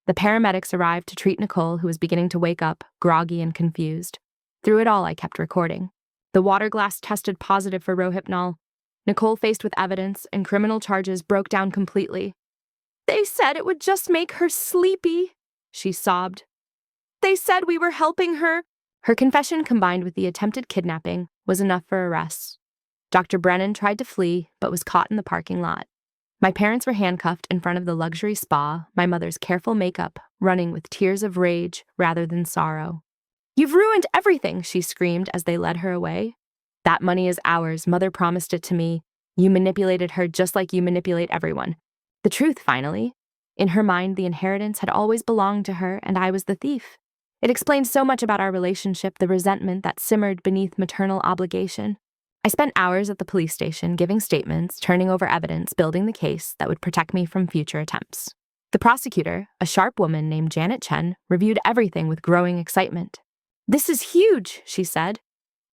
The paramedics arrived to treat Nicole, who was beginning to wake up, groggy and confused. Through it all, I kept recording. The water glass tested positive for Rohypnol. Nicole, faced with evidence and criminal charges, broke down completely. They said it would just make her sleepy, she sobbed. They said we were helping her. Her confession, combined with the attempted kidnapping, was enough for arrests. Dr. Brennan tried to flee, but was caught in the parking lot. My parents were handcuffed in front of the luxury spa, my mother's careful makeup running with tears of rage rather than sorrow. You've ruined everything, she screamed as they led her away. That money is ours. Mother promised it to me. You manipulated her just like you manipulate everyone. The truth, finally. In her mind, the inheritance had always belonged to her, and I was the thief. It explained so much about our relationship, the resentment that simmered beneath maternal obligation. I spent hours at the police station giving statements, turning over evidence, building the case that would protect me from future attempts. The prosecutor, a sharp woman named Janet Chen, reviewed everything with growing excitement. "This is huge," she said.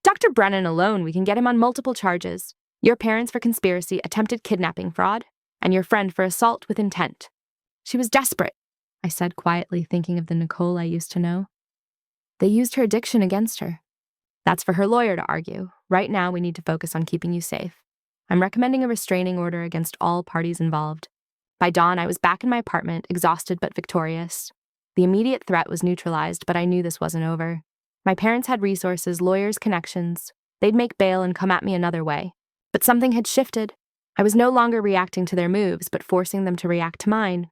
"Dr. Brennan alone, we can get him on multiple charges. Your parents for conspiracy, attempted kidnapping fraud, and your friend for assault with intent." She was desperate, I said quietly, thinking of the Nicole I used to know. They used her addiction against her. That's for her lawyer to argue. Right now, we need to focus on keeping you safe. I'm recommending a restraining order against all parties involved. By dawn, I was back in my apartment, exhausted but victorious. The immediate threat was neutralized, but I knew this wasn't over. My parents had resources, lawyers, connections. They'd make bail and come at me another way. But something had shifted. I was no longer reacting to their moves, but forcing them to react to mine.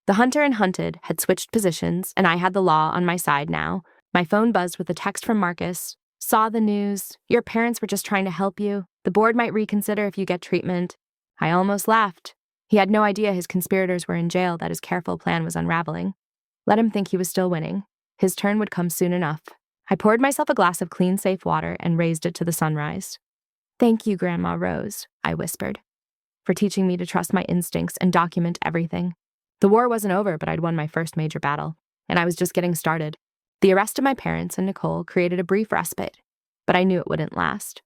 The hunter and hunted had switched positions, and I had the law on my side now. My phone buzzed with a text from Marcus. "Saw the news. Your parents were just trying to help you. The board might reconsider if you get treatment." I almost laughed. He had no idea his conspirators were in jail, that his careful plan was unraveling. Let him think he was still winning. His turn would come soon enough. I poured myself a glass of clean, safe water and raised it to the sunrise. "Thank you, Grandma Rose," I whispered, "for teaching me to trust my instincts and document everything." The war wasn't over, but I'd won my first major battle, and I was just getting started. The arrest of my parents and Nicole created a brief respite, but I knew it wouldn't last.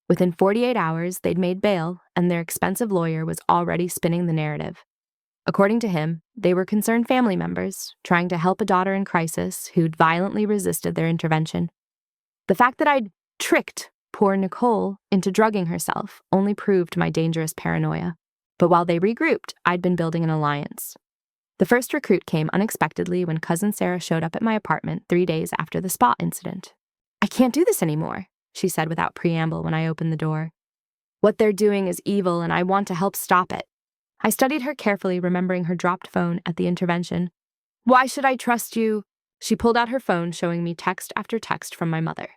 Within 48 hours, they'd made bail, and their expensive lawyer was already spinning the narrative. According to him, they were concerned family members, trying to help a daughter in crisis who'd violently resisted their intervention. The fact that I'd tricked poor Nicole into drugging herself only proved my dangerous paranoia. But while they regrouped, I'd been building an alliance. The first recruit came unexpectedly when Cousin Sarah showed up at my apartment 3 days after the spot incident. "I can't do this anymore," she said without preamble when I opened the door. "What they're doing is evil, and I want to help stop it." I studied her carefully, remembering her dropped phone at the intervention. "Why should I trust you?" She pulled out her phone, showing me text after text from my mother.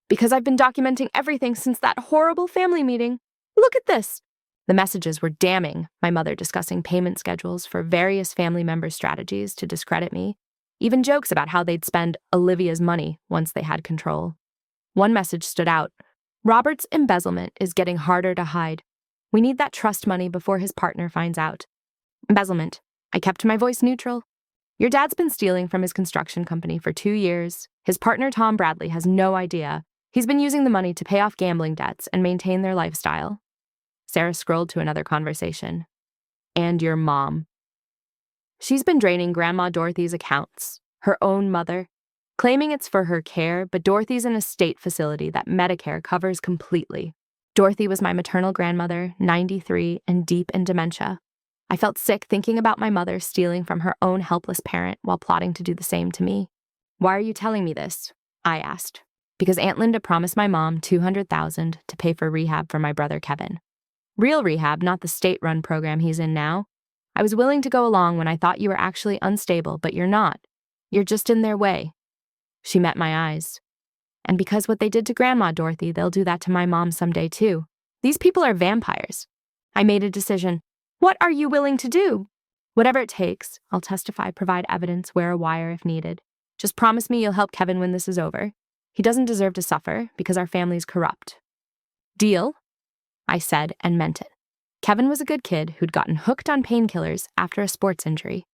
"Because I've been documenting everything since that horrible family meeting. Look at this." The messages were damning, my mother discussing payment schedules for various family members' strategies to discredit me, even jokes about how they'd spend Olivia's money once they had control. One message stood out. "Robert's embezzlement is getting harder to hide. We need that trust money before his partner finds out." Embezzlement. I kept my voice neutral. "Your dad's been stealing from his construction company for 2 years. His partner, Tom Bradley, has no idea. He's been using the money to pay off gambling debts and maintain their lifestyle." Sarah scrolled to another conversation. "And your mom. She's been draining Grandma Dorothy's accounts, her own mother, claiming it's for her care, but Dorothy's in a state facility that Medicare covers completely. Dorothy was my maternal grandmother, 93 and deep in dementia. I felt sick thinking about my mother stealing from her own helpless parent while plotting to do the same to me. "Why are you telling me this?" I asked. "Because Aunt Linda promised my mom $200,000 to pay for rehab for my brother Kevin. Real rehab, not the state-run program he's in now. I was willing to go along when I thought you were actually unstable, but you're not. You're just in their way." She met my eyes. "And because what they did to Grandma Dorothy, they'll do that to my mom someday too. These people are vampires." I made a decision. "What are you willing to do?" "Whatever it takes. I'll testify, provide evidence, wear a wire if needed. Just promise me you'll help Kevin when this is over. He doesn't deserve to suffer because our family's corrupt." "Deal?" I said and meant it. Kevin was a good kid who'd gotten hooked on painkillers after a sports injury.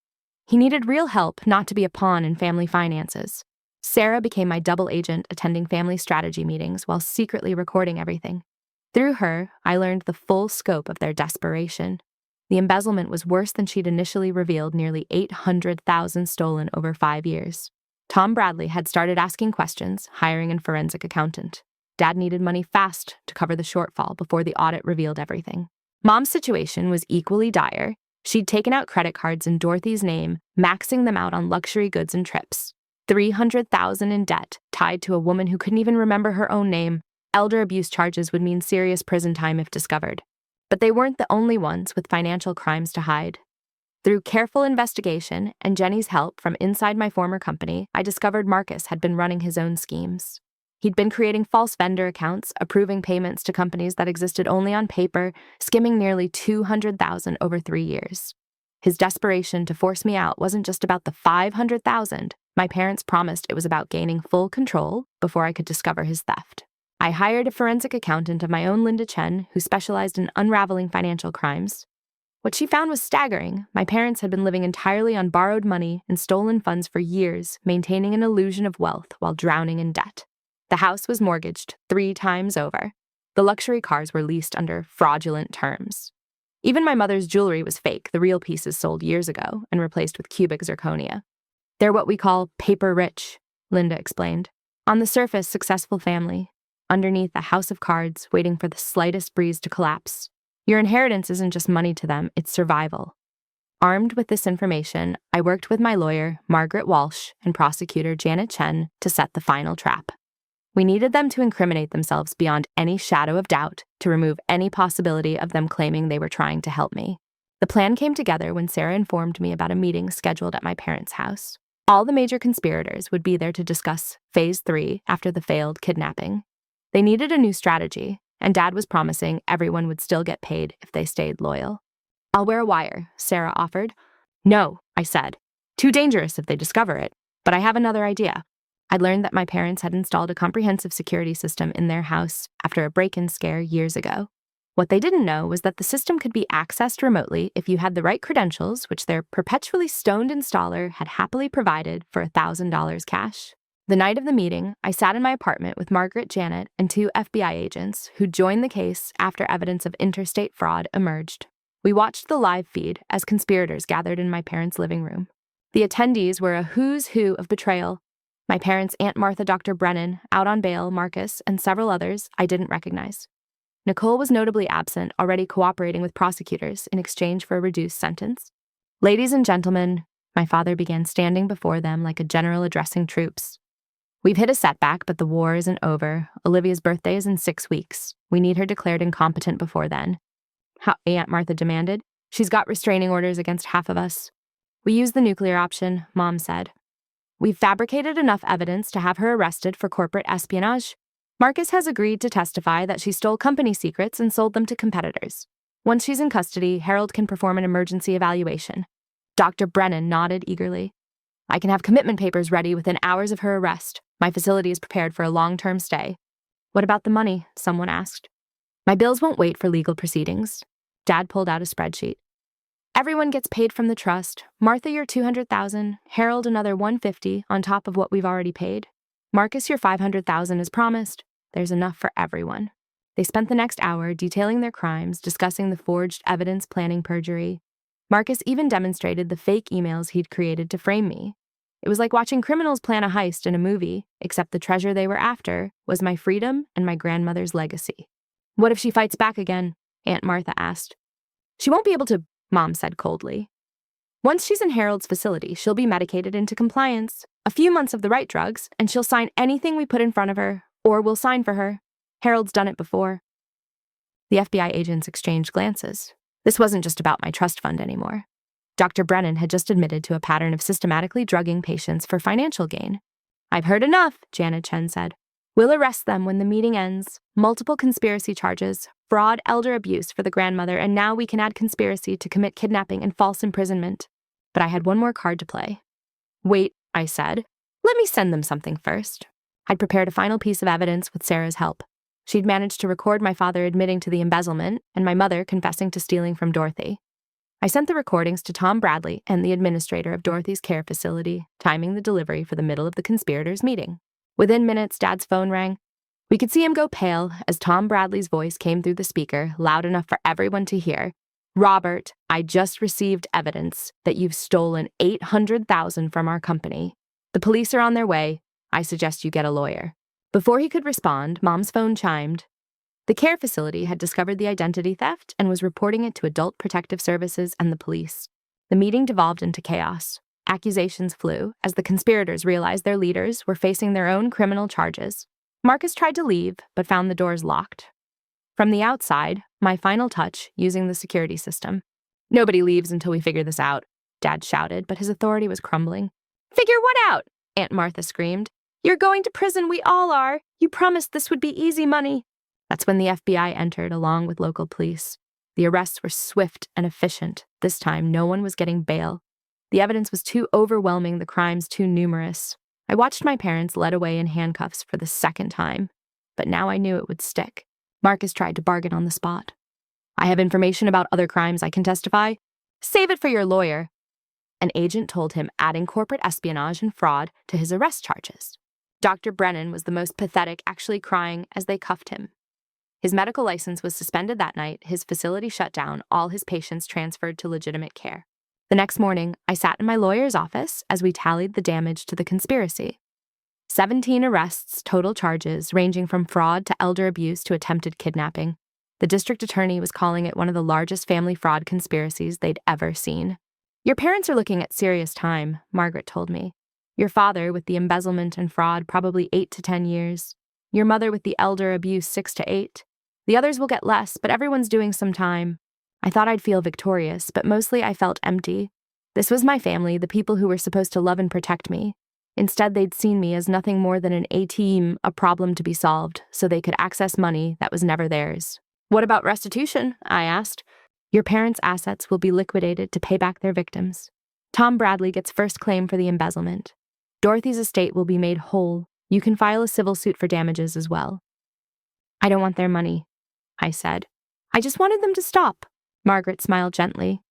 He needed real help, not to be a pawn in family finances. Sarah became my double agent, attending family strategy meetings while secretly recording everything. Through her, I learned the full scope of their desperation. The embezzlement was worse than she'd initially revealed, nearly $800,000 stolen over 5 years. Tom Bradley had started asking questions, hiring a forensic accountant. Dad needed money fast to cover the shortfall before the audit revealed everything. Mom's situation was equally dire. She'd taken out credit cards in Dorothy's name, maxing them out on luxury goods and trips. $300,000 in debt, tied to a woman who couldn't even remember her own name. Elder abuse charges would mean serious prison time if discovered. But they weren't the only ones with financial crimes to hide. Through careful investigation and Jenny's help from inside my former company, I discovered Marcus had been running his own schemes. He'd been creating false vendor accounts, approving payments to companies that existed only on paper, skimming nearly $200,000 over 3 years. His desperation to force me out wasn't just about the $500,000, My parents promised it was about gaining full control before I could discover his theft. I hired a forensic accountant of my own, Linda Chen, who specialized in unraveling financial crimes. What she found was staggering. My parents had been living entirely on borrowed money and stolen funds for years, maintaining an illusion of wealth while drowning in debt. The house was mortgaged 3 times over. The luxury cars were leased under fraudulent terms. Even my mother's jewelry was fake, the real pieces sold years ago and replaced with cubic zirconia. They're what we call paper rich, Linda explained. On the surface, successful family. Underneath, a house of cards waiting for the slightest breeze to collapse. Your inheritance isn't just money to them, it's survival. Armed with this information, I worked with my lawyer, Margaret Walsh, and prosecutor Janet Chen to set the final trap. We needed them to incriminate themselves beyond any shadow of doubt to remove any possibility of them claiming they were trying to help me. The plan came together when Sarah informed me about a meeting scheduled at my parents' house. All the major conspirators would be there to discuss Phase 3 after the failed kidnapping. They needed a new strategy, and Dad was promising everyone would still get paid if they stayed loyal. "I'll wear a wire," Sarah offered. "No," I said. "Too dangerous if they discover it, but I have another idea." I'd learned that my parents had installed a comprehensive security system in their house after a break-in scare years ago. What they didn't know was that the system could be accessed remotely if you had the right credentials, which their perpetually stoned installer had happily provided for $1,000 cash. The night of the meeting, I sat in my apartment with Margaret, Janet, and 2 FBI agents who joined the case after evidence of interstate fraud emerged. We watched the live feed as conspirators gathered in my parents' living room. The attendees were a who's who of betrayal. My parents' Aunt Martha, Dr. Brennan, out on bail, Marcus, and several others I didn't recognize. Nicole was notably absent, already cooperating with prosecutors in exchange for a reduced sentence. "Ladies and gentlemen," my father began, standing before them like a general addressing troops. "We've hit a setback, but the war isn't over. Olivia's birthday is in 6 weeks. We need her declared incompetent before then." "How?" Aunt Martha demanded. "She's got restraining orders against half of us." "We use the nuclear option," Mom said. "We've fabricated enough evidence to have her arrested for corporate espionage. Marcus has agreed to testify that she stole company secrets and sold them to competitors. Once she's in custody, Harold can perform an emergency evaluation." Dr. Brennan nodded eagerly. "I can have commitment papers ready within hours of her arrest. My facility is prepared for a long-term stay." "What about the money?" someone asked. "My bills won't wait for legal proceedings." Dad pulled out a spreadsheet. "Everyone gets paid from the trust. Martha, your $200,000, Harold another $150 on top of what we've already paid. Marcus, your $500,000 as promised. There's enough for everyone." They spent the next hour detailing their crimes, discussing the forged evidence, planning perjury. Marcus even demonstrated the fake emails he'd created to frame me. It was like watching criminals plan a heist in a movie, except the treasure they were after was my freedom and my grandmother's legacy. "What if she fights back again?" Aunt Martha asked. "She won't be able to," Mom said coldly. "Once she's in Harold's facility, she'll be medicated into compliance. A few months of the right drugs, and she'll sign anything we put in front of her, or we'll sign for her. Harold's done it before." The FBI agents exchanged glances. This wasn't just about my trust fund anymore. Dr. Brennan had just admitted to a pattern of systematically drugging patients for financial gain. "I've heard enough," Janet Chen said. "We'll arrest them when the meeting ends. Multiple conspiracy charges, fraud, elder abuse for the grandmother, and now we can add conspiracy to commit kidnapping and false imprisonment." But I had one more card to play. "Wait," I said. "Let me send them something first." I'd prepared a final piece of evidence with Sarah's help. She'd managed to record my father admitting to the embezzlement and my mother confessing to stealing from Dorothy. I sent the recordings to Tom Bradley and the administrator of Dorothy's care facility, timing the delivery for the middle of the conspirators' meeting. Within minutes, Dad's phone rang. We could see him go pale as Tom Bradley's voice came through the speaker, loud enough for everyone to hear. "Robert, I just received evidence that you've stolen $800,000 from our company. The police are on their way. I suggest you get a lawyer." Before he could respond, Mom's phone chimed. The care facility had discovered the identity theft and was reporting it to Adult Protective Services and the police. The meeting devolved into chaos. Accusations flew as the conspirators realized their leaders were facing their own criminal charges. Marcus tried to leave, but found the doors locked. From the outside, my final touch using the security system. "Nobody leaves until we figure this out," Dad shouted, but his authority was crumbling. "Figure what out?" Aunt Martha screamed. "You're going to prison, we all are. You promised this would be easy money." That's when the FBI entered, along with local police. The arrests were swift and efficient. This time, no one was getting bail. The evidence was too overwhelming, the crimes too numerous. I watched my parents led away in handcuffs for the second time, but now I knew it would stick. Marcus tried to bargain on the spot. I have information about other crimes I can testify. Save it for your lawyer. An agent told him, adding corporate espionage and fraud to his arrest charges. Dr. Brennan was the most pathetic, actually crying as they cuffed him. His medical license was suspended that night, his facility shut down, all his patients transferred to legitimate care. The next morning, I sat in my lawyer's office as we tallied the damage to the conspiracy. 17 arrests, total charges ranging from fraud to elder abuse to attempted kidnapping. The district attorney was calling it one of the largest family fraud conspiracies they'd ever seen. Your parents are looking at serious time, Margaret told me. Your father, with the embezzlement and fraud, probably 8 to 10 years. Your mother with the elder abuse, 6 to 8. The others will get less, but everyone's doing some time. I thought I'd feel victorious, but mostly I felt empty. This was my family, the people who were supposed to love and protect me. Instead, they'd seen me as nothing more than an ATM, a problem to be solved, so they could access money that was never theirs. What about restitution? I asked. Your parents' assets will be liquidated to pay back their victims. Tom Bradley gets first claim for the embezzlement. Dorothy's estate will be made whole. You can file a civil suit for damages as well. I don't want their money, I said. I just wanted them to stop. Margaret smiled gently.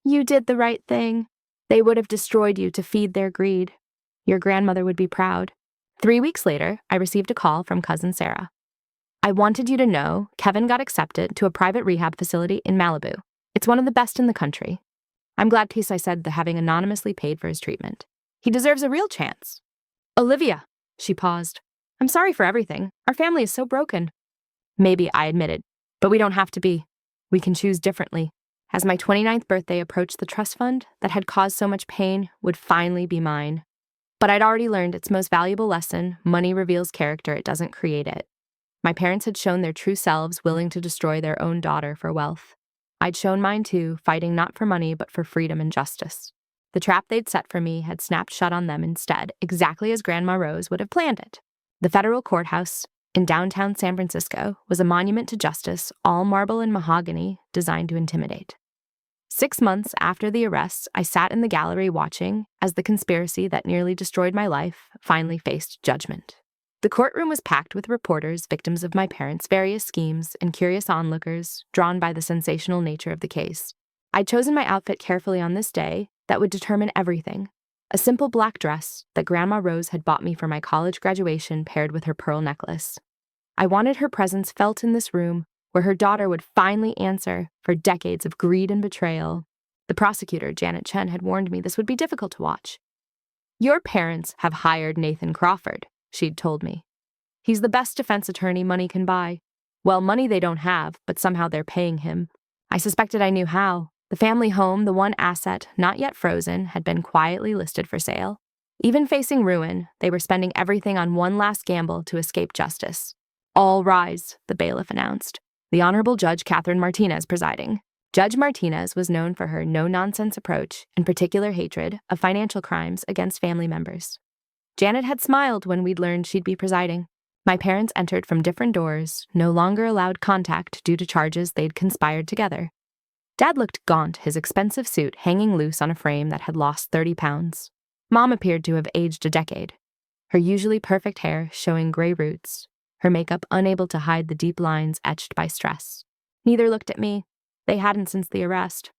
You did the right thing. They would have destroyed you to feed their greed. Your grandmother would be proud. 3 weeks later, I received a call from Cousin Sarah. I wanted you to know Kevin got accepted to a private rehab facility in Malibu. It's one of the best in the country. I'm glad, Peace, I said, having anonymously paid for his treatment. He deserves a real chance. Olivia, she paused. I'm sorry for everything. Our family is so broken. Maybe, I admitted, but we don't have to be. We can choose differently. As my 29th birthday approached, the trust fund that had caused so much pain would finally be mine. But I'd already learned its most valuable lesson: money reveals character, it doesn't create it. My parents had shown their true selves, willing to destroy their own daughter for wealth. I'd shown mine too, fighting not for money but for freedom and justice. The trap they'd set for me had snapped shut on them instead, exactly as Grandma Rose would have planned it. The federal courthouse in downtown San Francisco was a monument to justice, all marble and mahogany, designed to intimidate. 6 months after the arrests, I sat in the gallery watching as the conspiracy that nearly destroyed my life finally faced judgment. The courtroom was packed with reporters, victims of my parents' various schemes, and curious onlookers, drawn by the sensational nature of the case. I'd chosen my outfit carefully on this day that would determine everything. A simple black dress that Grandma Rose had bought me for my college graduation paired with her pearl necklace. I wanted her presence felt in this room where her daughter would finally answer for decades of greed and betrayal. The prosecutor, Janet Chen, had warned me this would be difficult to watch. Your parents have hired Nathan Crawford, she'd told me. He's the best defense attorney money can buy. Well, money they don't have, but somehow they're paying him. I suspected I knew how. The family home, the one asset not yet frozen, had been quietly listed for sale. Even facing ruin, they were spending everything on one last gamble to escape justice. All rise, the bailiff announced. The Honorable Judge Catherine Martinez presiding. Judge Martinez was known for her no-nonsense approach and particular hatred of financial crimes against family members. Janet had smiled when we'd learned she'd be presiding. My parents entered from different doors, no longer allowed contact due to charges they'd conspired together. Dad looked gaunt, his expensive suit hanging loose on a frame that had lost 30 pounds. Mom appeared to have aged a decade, her usually perfect hair showing gray roots, her makeup unable to hide the deep lines etched by stress. Neither looked at me. They hadn't since the arrest.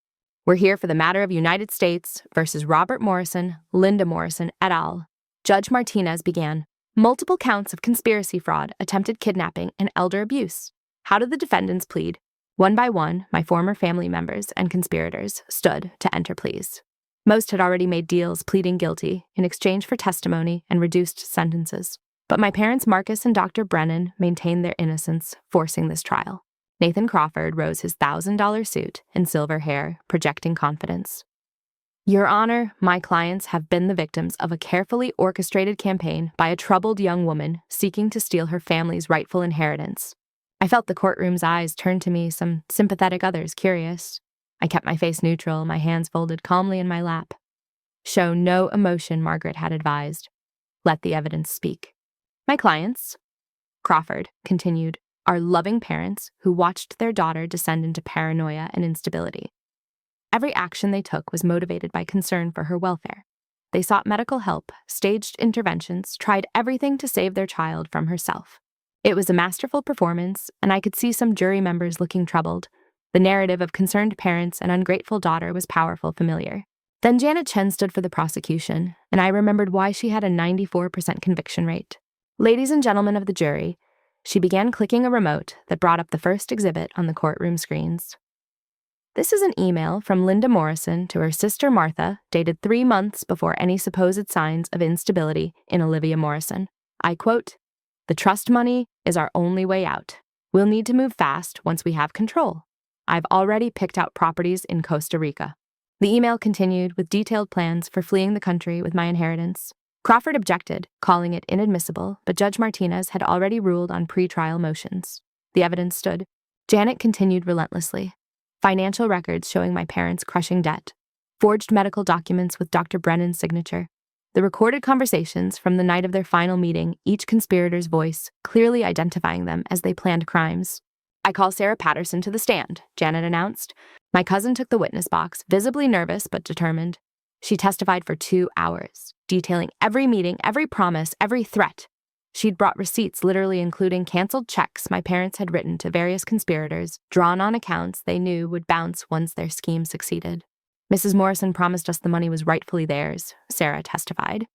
We're here for the matter of United States versus Robert Morrison, Linda Morrison, et al. Judge Martinez began. Multiple counts of conspiracy fraud, attempted kidnapping, and elder abuse. How did the defendants plead? One by one, my former family members and conspirators stood to enter pleas. Most had already made deals pleading guilty in exchange for testimony and reduced sentences. But my parents, Marcus and Dr. Brennan, maintained their innocence, forcing this trial. Nathan Crawford rose his $1,000 suit and silver hair, projecting confidence. Your Honor, my clients have been the victims of a carefully orchestrated campaign by a troubled young woman seeking to steal her family's rightful inheritance. I felt the courtroom's eyes turn to me, some sympathetic, others curious. I kept my face neutral, my hands folded calmly in my lap. Show no emotion, Margaret had advised. Let the evidence speak. My clients, Crawford continued, are loving parents who watched their daughter descend into paranoia and instability. every action they took was motivated by concern for her welfare. They sought medical help, staged interventions, tried everything to save their child from herself. It was a masterful performance, and I could see some jury members looking troubled. The narrative of concerned parents and ungrateful daughter was powerful, familiar. Then Janet Chen stood for the prosecution, and I remembered why she had a 94% conviction rate. Ladies and gentlemen of the jury, she began clicking a remote that brought up the first exhibit on the courtroom screens. This is an email from Linda Morrison to her sister Martha, dated 3 months before any supposed signs of instability in Olivia Morrison. I quote, "The trust money is our only way out. We'll need to move fast once we have control. I've already picked out properties in Costa Rica." The email continued with detailed plans for fleeing the country with my inheritance. Crawford objected, calling it inadmissible, but Judge Martinez had already ruled on pretrial motions. The evidence stood. Janet continued relentlessly. Financial records showing my parents' crushing debt. Forged medical documents with Dr. Brennan's signature. The recorded conversations from the night of their final meeting, each conspirator's voice, clearly identifying them as they planned crimes. "I call Sarah Patterson to the stand," Janet announced. My cousin took the witness box, visibly nervous but determined. She testified for 2 hours, detailing every meeting, every promise, every threat. She'd brought receipts literally including canceled checks my parents had written to various conspirators, drawn on accounts they knew would bounce once their scheme succeeded. "Mrs. Morrison promised us the money was rightfully theirs," Sarah testified.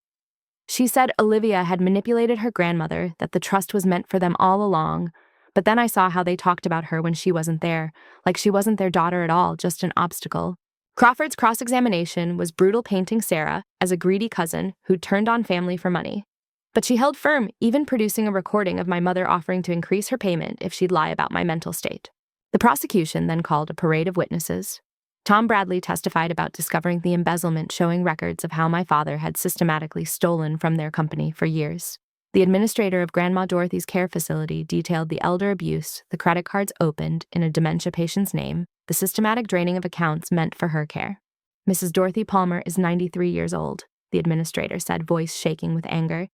"She said Olivia had manipulated her grandmother, that the trust was meant for them all along, but then I saw how they talked about her when she wasn't there, like she wasn't their daughter at all, just an obstacle." Crawford's cross-examination was brutal, painting Sarah as a greedy cousin who turned on family for money. But she held firm, even producing a recording of my mother offering to increase her payment if she'd lie about my mental state. The prosecution then called a parade of witnesses. Tom Bradley testified about discovering the embezzlement, showing records of how my father had systematically stolen from their company for years. The administrator of Grandma Dorothy's care facility detailed the elder abuse, the credit cards opened in a dementia patient's name, the systematic draining of accounts meant for her care. "Mrs. Dorothy Palmer is 93 years old, the administrator said, voice shaking with anger.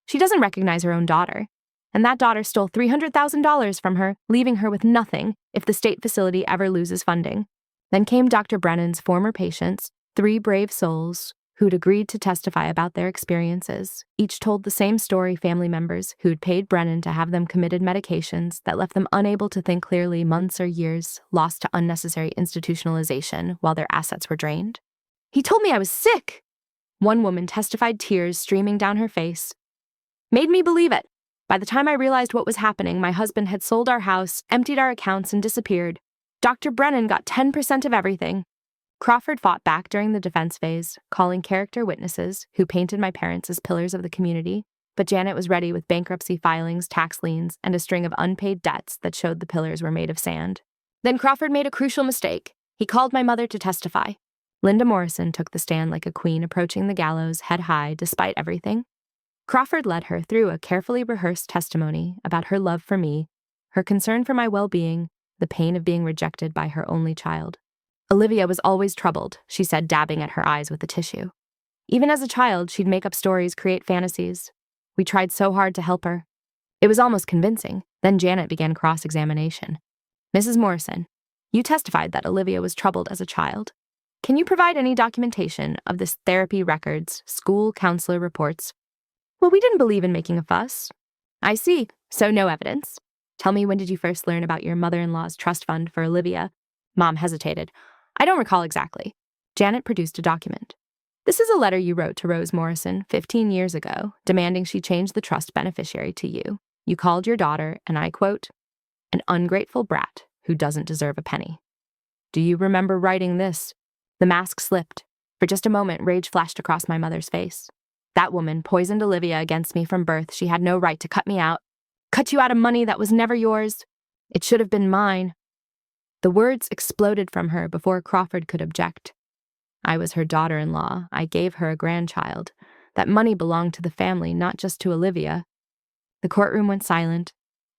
"She doesn't recognize her own daughter, and that daughter stole $300,000 from her, leaving her with nothing if the state facility ever loses funding." Then came Dr. Brennan's former patients, 3 brave souls who'd agreed to testify about their experiences. Each told the same story: family members who'd paid Brennan to have them committed medications that left them unable to think clearly, months or years, lost to unnecessary institutionalization while their assets were drained. "He told me I was sick," one woman testified, tears streaming down her face. "Made me believe it. By the time I realized what was happening, my husband had sold our house, emptied our accounts, and disappeared. Dr. Brennan got 10% of everything." Crawford fought back during the defense phase, calling character witnesses who painted my parents as pillars of the community, but Janet was ready with bankruptcy filings, tax liens, and a string of unpaid debts that showed the pillars were made of sand. Then Crawford made a crucial mistake. He called my mother to testify. Linda Morrison took the stand like a queen approaching the gallows, head high, despite everything. Crawford led her through a carefully rehearsed testimony about her love for me, her concern for my well-being, the pain of being rejected by her only child. "Olivia was always troubled," she said, dabbing at her eyes with a tissue. "Even as a child, she'd make up stories, create fantasies. We tried so hard to help her." It was almost convincing. Then Janet began cross-examination. "Mrs. Morrison, you testified that Olivia was troubled as a child. Can you provide any documentation of this: therapy records, school counselor reports?" "Well, we didn't believe in making a fuss." "I see. So no evidence. Tell me, when did you first learn about your mother-in-law's trust fund for Olivia?" Mom hesitated. "I don't recall exactly." Janet produced a document. "This is a letter you wrote to Rose Morrison 15 years ago, demanding she change the trust beneficiary to you. You called your daughter, and I quote, an ungrateful brat who doesn't deserve a penny. Do you remember writing this?" The mask slipped. For just a moment, rage flashed across my mother's face. "That woman poisoned Olivia against me from birth. She had no right to cut me out. Cut you out of money that was never yours. It should have been mine." The words exploded from her before Crawford could object. "I was her daughter-in-law. I gave her a grandchild. That money belonged to the family, not just to Olivia." The courtroom went silent.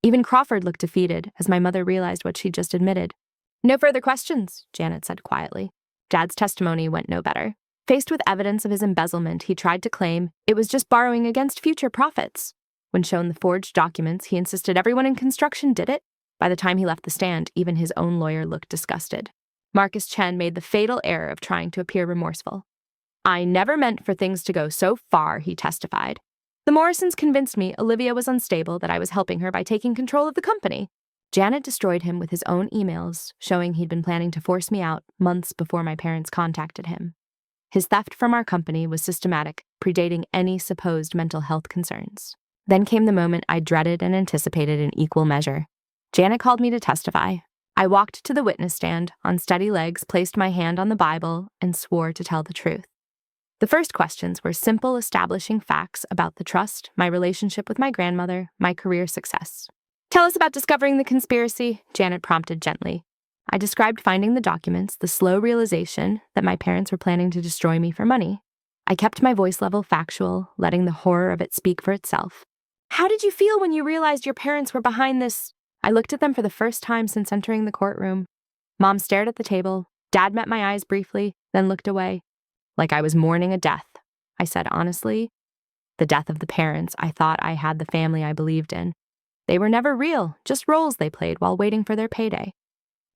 Even Crawford looked defeated as my mother realized what she'd just admitted. "No further questions," Janet said quietly. Dad's testimony went no better. Faced with evidence of his embezzlement, he tried to claim it was just borrowing against future profits. When shown the forged documents, he insisted everyone in construction did it. By the time he left the stand, even his own lawyer looked disgusted. Marcus Chen made the fatal error of trying to appear remorseful. "I never meant for things to go so far," he testified. "The Morrisons convinced me Olivia was unstable, that I was helping her by taking control of the company." Janet destroyed him with his own emails, showing he'd been planning to force me out months before my parents contacted him. His theft from our company was systematic, predating any supposed mental health concerns. Then came the moment I dreaded and anticipated in equal measure. Janet called me to testify. I walked to the witness stand, on steady legs, placed my hand on the Bible, and swore to tell the truth. The first questions were simple, establishing facts about the trust, my relationship with my grandmother, my career success. "Tell us about discovering the conspiracy," Janet prompted gently. I described finding the documents, the slow realization that my parents were planning to destroy me for money. I kept my voice level factual, letting the horror of it speak for itself. "How did you feel when you realized your parents were behind this?" I looked at them for the first time since entering the courtroom. Mom stared at the table. Dad met my eyes briefly, then looked away. "Like I was mourning a death," I said honestly. The death of the parents I thought I had, the family I believed in. They were never real, just roles they played while waiting for their payday.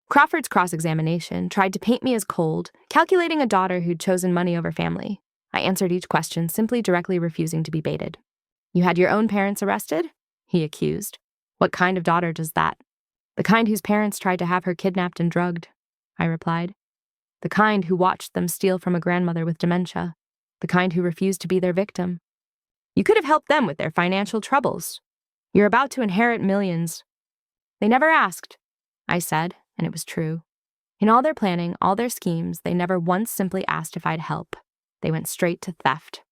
Crawford's cross-examination tried to paint me as cold, calculating a daughter who'd chosen money over family. I answered each question, simply directly refusing to be baited. "You had your own parents arrested?" he accused. "What kind of daughter does that?" "The kind whose parents tried to have her kidnapped and drugged," I replied. "The kind who watched them steal from a grandmother with dementia. The kind who refused to be their victim. You could have helped them with their financial troubles. You're about to inherit millions." "They never asked," I said, and it was true. In all their planning, all their schemes, they never once simply asked if I'd help. They went straight to theft.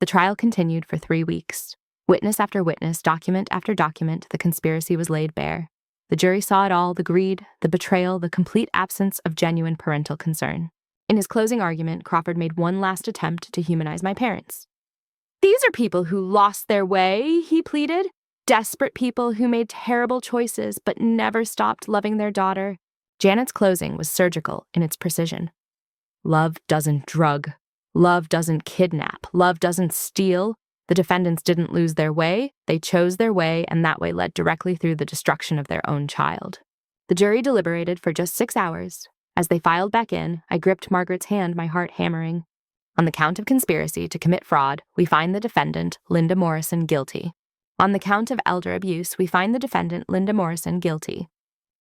The trial continued for 3 weeks. Witness after witness, document after document, the conspiracy was laid bare. The jury saw it all, the greed, the betrayal, the complete absence of genuine parental concern. In his closing argument, Crawford made one last attempt to humanize my parents. "These are people who lost their way," he pleaded. "Desperate people who made terrible choices but never stopped loving their daughter." Janet's closing was surgical in its precision. Love doesn't drug. Love doesn't kidnap. Love doesn't steal. The defendants didn't lose their way. They chose their way, and that way led directly through the destruction of their own child. The jury deliberated for just 6 hours. As they filed back in, I gripped Margaret's hand, my heart hammering. On the count of conspiracy to commit fraud, we find the defendant, Linda Morrison, guilty. On the count of elder abuse, we find the defendant, Linda Morrison, guilty.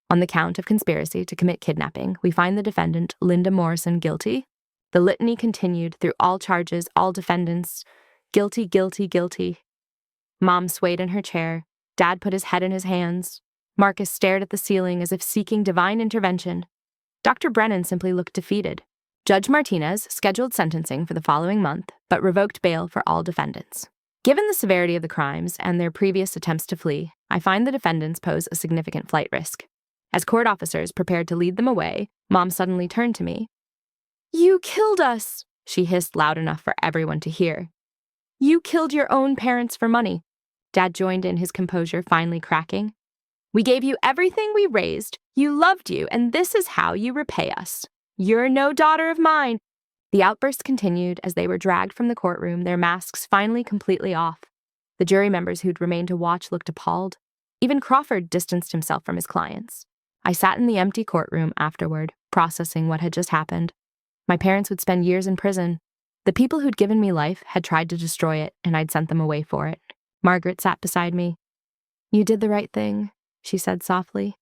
On the count of conspiracy to commit kidnapping, we find the defendant, Linda Morrison, guilty. The litany continued through all charges, all defendants. Guilty, guilty, guilty. Mom swayed in her chair. Dad put his head in his hands. Marcus stared at the ceiling as if seeking divine intervention. Dr. Brennan simply looked defeated. Judge Martinez scheduled sentencing for the following month, but revoked bail for all defendants. Given the severity of the crimes and their previous attempts to flee, I find the defendants pose a significant flight risk. As court officers prepared to lead them away, Mom suddenly turned to me. "You killed us," she hissed loud enough for everyone to hear. "You killed your own parents for money." Dad joined in, his composure finally cracking. "We gave you everything we raised. You loved you, and this is how you repay us. You're no daughter of mine." The outburst continued as they were dragged from the courtroom, their masks finally completely off. The jury members who'd remained to watch looked appalled. Even Crawford distanced himself from his clients. I sat in the empty courtroom afterward, processing what had just happened. My parents would spend years in prison. The people who'd given me life had tried to destroy it, and I'd sent them away for it. Margaret sat beside me. "You did the right thing," she said softly.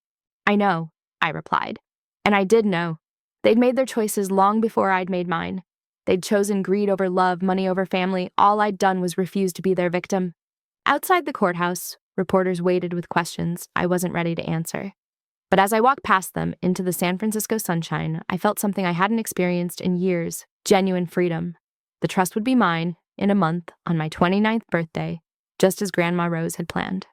"I know," I replied. And I did know. They'd made their choices long before I'd made mine. They'd chosen greed over love, money over family. All I'd done was refuse to be their victim. Outside the courthouse, reporters waited with questions I wasn't ready to answer. But as I walked past them into the San Francisco sunshine, I felt something I hadn't experienced in years, genuine freedom. The trust would be mine, in a month, on my 29th birthday, just as Grandma Rose had planned.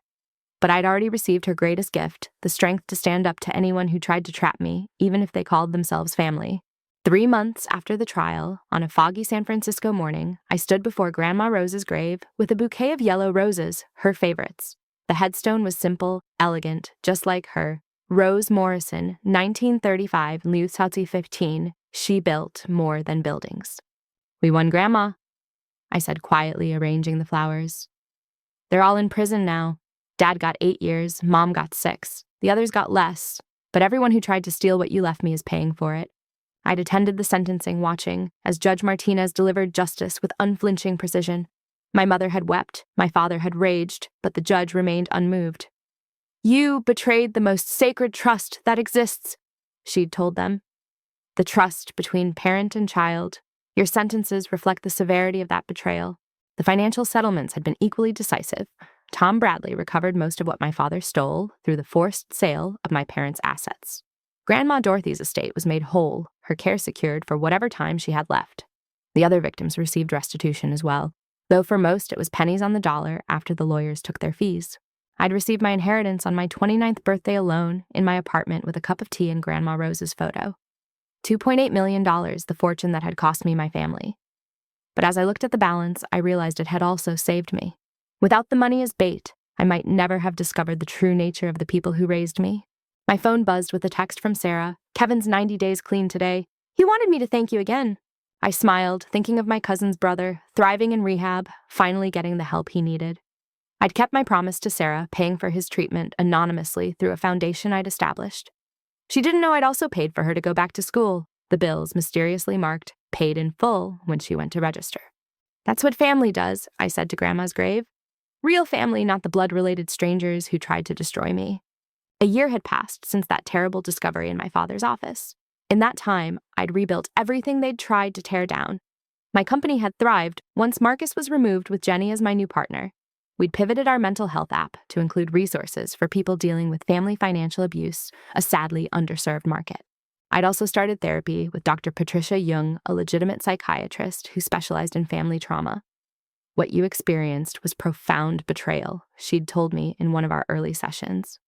But I'd already received her greatest gift, the strength to stand up to anyone who tried to trap me, even if they called themselves family. 3 months after the trial, on a foggy San Francisco morning, I stood before Grandma Rose's grave with a bouquet of yellow roses, her favorites. The headstone was simple, elegant, just like her. Rose Morrison, 1935, Liu 15. She built more than buildings. "We won, Grandma," I said quietly, arranging the flowers. "They're all in prison now. Dad got 8 years, Mom got 6. The others got less, but everyone who tried to steal what you left me is paying for it. I'd attended the sentencing, watching as Judge Martinez delivered justice with unflinching precision. My mother had wept, my father had raged, but the judge remained unmoved. "You betrayed the most sacred trust that exists," she'd told them. "The trust between parent and child. Your sentences reflect the severity of that betrayal." The financial settlements had been equally decisive. Tom Bradley recovered most of what my father stole through the forced sale of my parents' assets. Grandma Dorothy's estate was made whole, her care secured for whatever time she had left. The other victims received restitution as well, though for most it was pennies on the dollar after the lawyers took their fees. I'd received my inheritance on my 29th birthday alone in my apartment with a cup of tea and Grandma Rose's photo. $2.8 million, the fortune that had cost me my family. But as I looked at the balance, I realized it had also saved me. Without the money as bait, I might never have discovered the true nature of the people who raised me. My phone buzzed with a text from Sarah. "Kevin's 90 days clean today. He wanted me to thank you again." I smiled, thinking of my cousin's brother, thriving in rehab, finally getting the help he needed. I'd kept my promise to Sarah, paying for his treatment anonymously through a foundation I'd established. She didn't know I'd also paid for her to go back to school, the bills mysteriously marked "paid in full" when she went to register. "That's what family does," I said to Grandma's grave. Real family, not the blood-related strangers who tried to destroy me. A year had passed since that terrible discovery in my father's office. In that time, I'd rebuilt everything they'd tried to tear down. My company had thrived once Marcus was removed with Jenny as my new partner. We'd pivoted our mental health app to include resources for people dealing with family financial abuse, a sadly underserved market. I'd also started therapy with Dr. Patricia Jung, a legitimate psychiatrist who specialized in family trauma. "What you experienced was profound betrayal," she'd told me in one of our early sessions.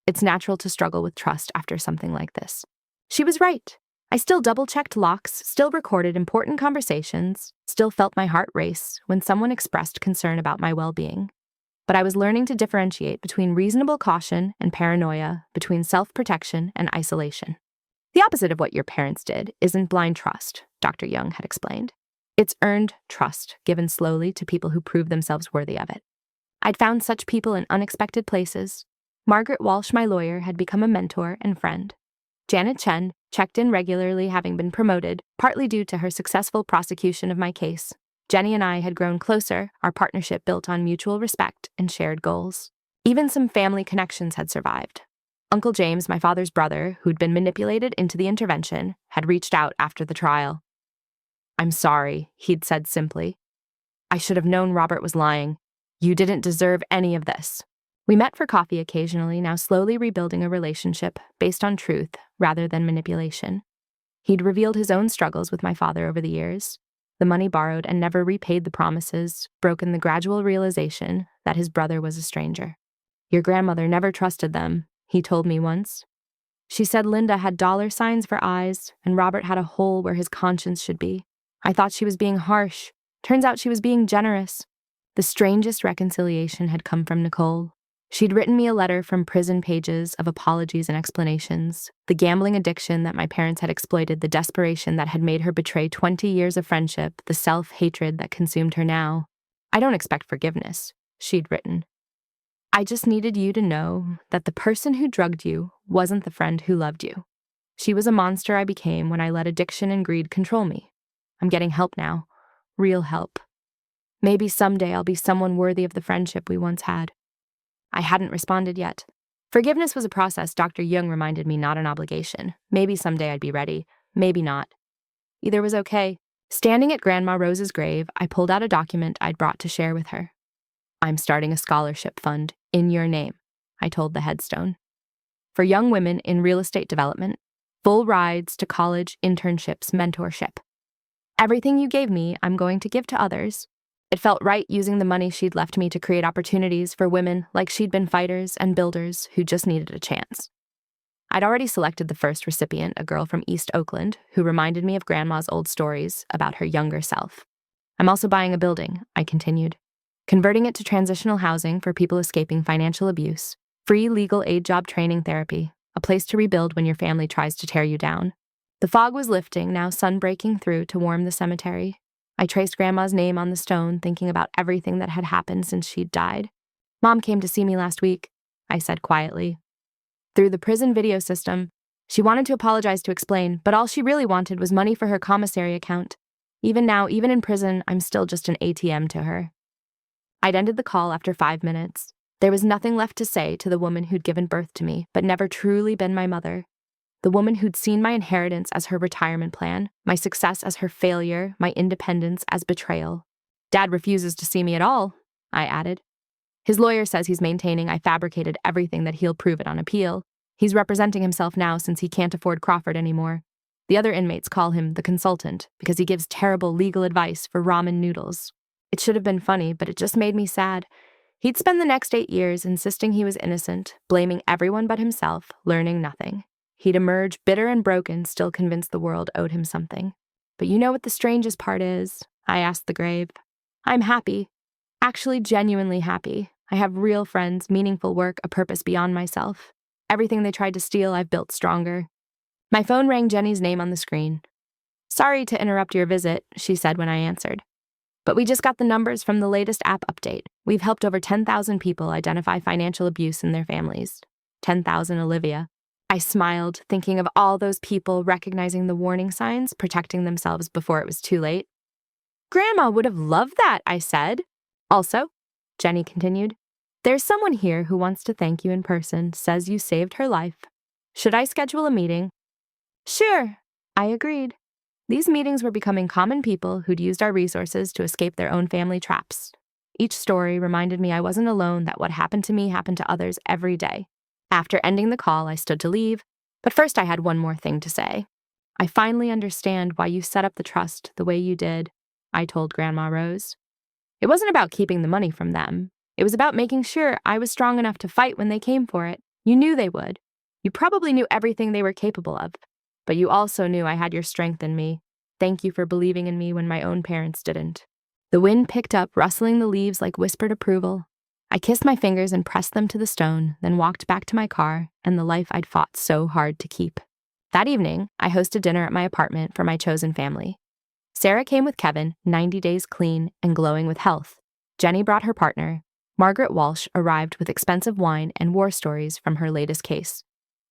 "It's natural to struggle with trust after something like this." She was right. I still double-checked locks, still recorded important conversations, still felt my heart race when someone expressed concern about my well-being. But I was learning to differentiate between reasonable caution and paranoia, between self-protection and isolation. "The opposite of what your parents did isn't blind trust," Dr. Jung had explained. "It's earned trust given slowly to people who prove themselves worthy of it." I'd found such people in unexpected places. Margaret Walsh, my lawyer, had become a mentor and friend. Janet Chen checked in regularly, having been promoted, partly due to her successful prosecution of my case. Jenny and I had grown closer, our partnership built on mutual respect and shared goals. Even some family connections had survived. Uncle James, my father's brother, who'd been manipulated into the intervention, had reached out after the trial. "I'm sorry," he'd said simply. "I should have known Robert was lying. You didn't deserve any of this." We met for coffee occasionally, now slowly rebuilding a relationship based on truth rather than manipulation. He'd revealed his own struggles with my father over the years, the money borrowed and never repaid the promises, broken the gradual realization that his brother was a stranger. "Your grandmother never trusted them," he told me once. "She said Linda had dollar signs for eyes and Robert had a hole where his conscience should be. I thought she was being harsh. Turns out she was being generous." The strangest reconciliation had come from Nicole. She'd written me a letter from prison pages of apologies and explanations, the gambling addiction that my parents had exploited, the desperation that had made her betray 20 years of friendship, the self-hatred that consumed her now. "I don't expect forgiveness," she'd written. "I just needed you to know that the person who drugged you wasn't the friend who loved you. She was a monster I became when I let addiction and greed control me. I'm getting help now, real help. Maybe someday I'll be someone worthy of the friendship we once had." I hadn't responded yet. Forgiveness was a process Dr. Jung reminded me, not an obligation. Maybe someday I'd be ready, maybe not. Either was okay. Standing at Grandma Rose's grave, I pulled out a document I'd brought to share with her. "I'm starting a scholarship fund in your name," I told the headstone. "For young women in real estate development, full rides to college, internships, mentorship. Everything you gave me, I'm going to give to others." It felt right using the money she'd left me to create opportunities for women like she'd been fighters and builders who just needed a chance. I'd already selected the first recipient, a girl from East Oakland, who reminded me of Grandma's old stories about her younger self. "I'm also buying a building," I continued, "converting it to transitional housing for people escaping financial abuse, free legal aid job training therapy, a place to rebuild when your family tries to tear you down." The fog was lifting, now sun breaking through to warm the cemetery. I traced Grandma's name on the stone, thinking about everything that had happened since she'd died. "Mom came to see me last week," I said quietly. Through the prison video system, She wanted to apologize to explain, but all she really wanted was money for her commissary account. Even now, even in prison, I'm still just an ATM to her. I'd ended the call after 5 minutes. There was nothing left to say to the woman who'd given birth to me, but never truly been my mother. The woman who'd seen my inheritance as her retirement plan, my success as her failure, my independence as betrayal. Dad refuses to see me at all, I added. His lawyer says he's maintaining I fabricated everything, that he'll prove it on appeal. He's representing himself now since he can't afford Crawford anymore. The other inmates call him the consultant because he gives terrible legal advice for ramen noodles. It should have been funny, but it just made me sad. He'd spend the next 8 years insisting he was innocent, blaming everyone but himself, learning nothing. He'd emerge bitter and broken, still convinced the world owed him something. But you know what the strangest part is? I asked the grave. I'm happy. Actually, genuinely happy. I have real friends, meaningful work, a purpose beyond myself. Everything they tried to steal, I've built stronger. My phone rang Jenny's name on the screen. Sorry to interrupt your visit, she said when I answered. But we just got the numbers from the latest app update. We've helped over 10,000 people identify financial abuse in their families. 10,000, Olivia. I smiled, thinking of all those people recognizing the warning signs, protecting themselves before it was too late. Grandma would have loved that, I said. Also, Jenny continued, there's someone here who wants to thank you in person, says you saved her life. Should I schedule a meeting? Sure, I agreed. These meetings were becoming common people who'd used our resources to escape their own family traps. Each story reminded me I wasn't alone, that what happened to me happened to others every day. After ending the call, I stood to leave, but first I had one more thing to say. I finally understand why you set up the trust the way you did, I told Grandma Rose. It wasn't about keeping the money from them. It was about making sure I was strong enough to fight when they came for it. You knew they would. You probably knew everything they were capable of. But you also knew I had your strength in me. Thank you for believing in me when my own parents didn't. The wind picked up, rustling the leaves like whispered approval. I kissed my fingers and pressed them to the stone, then walked back to my car and the life I'd fought so hard to keep. That evening, I hosted dinner at my apartment for my chosen family. Sarah came with Kevin, 90 days clean and glowing with health. Jenny brought her partner. Margaret Walsh arrived with expensive wine and war stories from her latest case.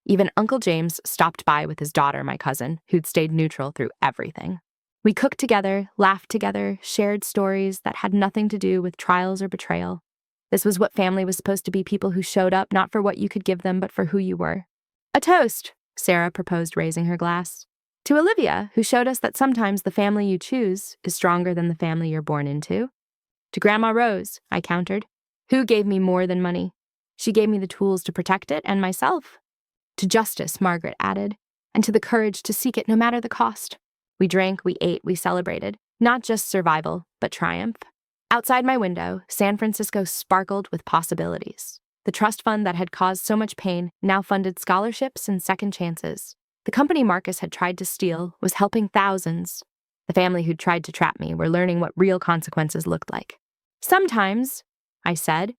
Even Uncle James stopped by with his daughter, my cousin, who'd stayed neutral through everything. We cooked together, laughed together, shared stories that had nothing to do with trials or betrayal. This was what family was supposed to be, people who showed up not for what you could give them, but for who you were. A toast, Sarah proposed, raising her glass. To Olivia, who showed us that sometimes the family you choose is stronger than the family you're born into. To Grandma Rose, I countered, who gave me more than money. She gave me the tools to protect it and myself. To justice, Margaret added, and to the courage to seek it no matter the cost. We drank, we ate, we celebrated, not just survival, but triumph. Outside my window, San Francisco sparkled with possibilities. The trust fund that had caused so much pain now funded scholarships and second chances. The company Marcus had tried to steal was helping thousands. The family who'd tried to trap me were learning what real consequences looked like. Sometimes, I said,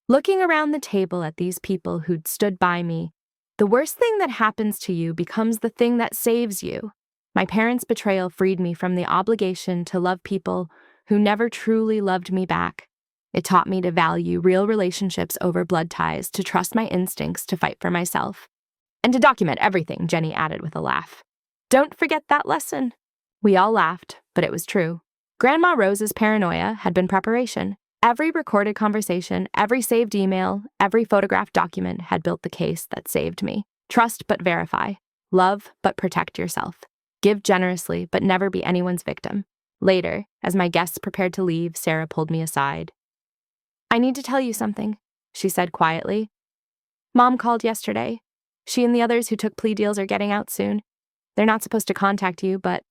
looking around the table at these people who'd stood by me, the worst thing that happens to you becomes the thing that saves you. My parents' betrayal freed me from the obligation to love people who never truly loved me back. It taught me to value real relationships over blood ties, to trust my instincts, to fight for myself. And to document everything, Jenny added with a laugh. Don't forget that lesson. We all laughed, but it was true. Grandma Rose's paranoia had been preparation. Every recorded conversation, every saved email, every photographed document had built the case that saved me. Trust but verify. Love but protect yourself. Give generously but never be anyone's victim. Later, as my guests prepared to leave, Sarah pulled me aside. I need to tell you something, she said quietly. Mom called yesterday. She and the others who took plea deals are getting out soon. They're not supposed to contact you, but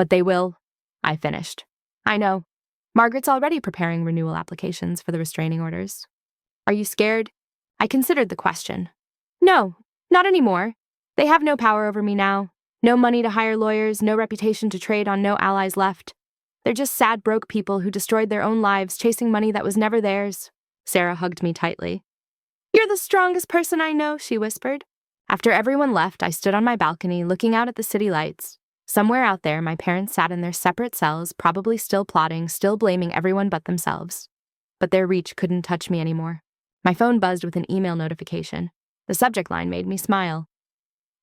they will, I finished. I know. Margaret's already preparing renewal applications for the restraining orders. Are you scared? I considered the question. No, not anymore. They have no power over me now. No money to hire lawyers, no reputation to trade on, no allies left. They're just sad, broke people who destroyed their own lives chasing money that was never theirs. Sarah hugged me tightly. You're the strongest person I know, she whispered. After everyone left, I stood on my balcony looking out at the city lights. Somewhere out there, my parents sat in their separate cells, probably still plotting, still blaming everyone but themselves. But their reach couldn't touch me anymore. My phone buzzed with an email notification. The subject line made me smile.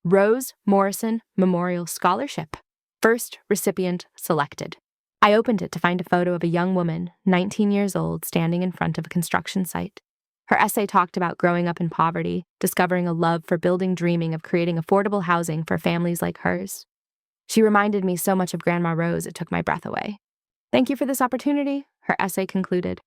Rose Morrison Memorial Scholarship. First recipient selected. I opened it to find a photo of a young woman, 19 years old, standing in front of a construction site. Her essay talked about growing up in poverty, discovering a love for building, dreaming of creating affordable housing for families like hers. She reminded me so much of Grandma Rose, it took my breath away. Thank you for this opportunity, her essay concluded.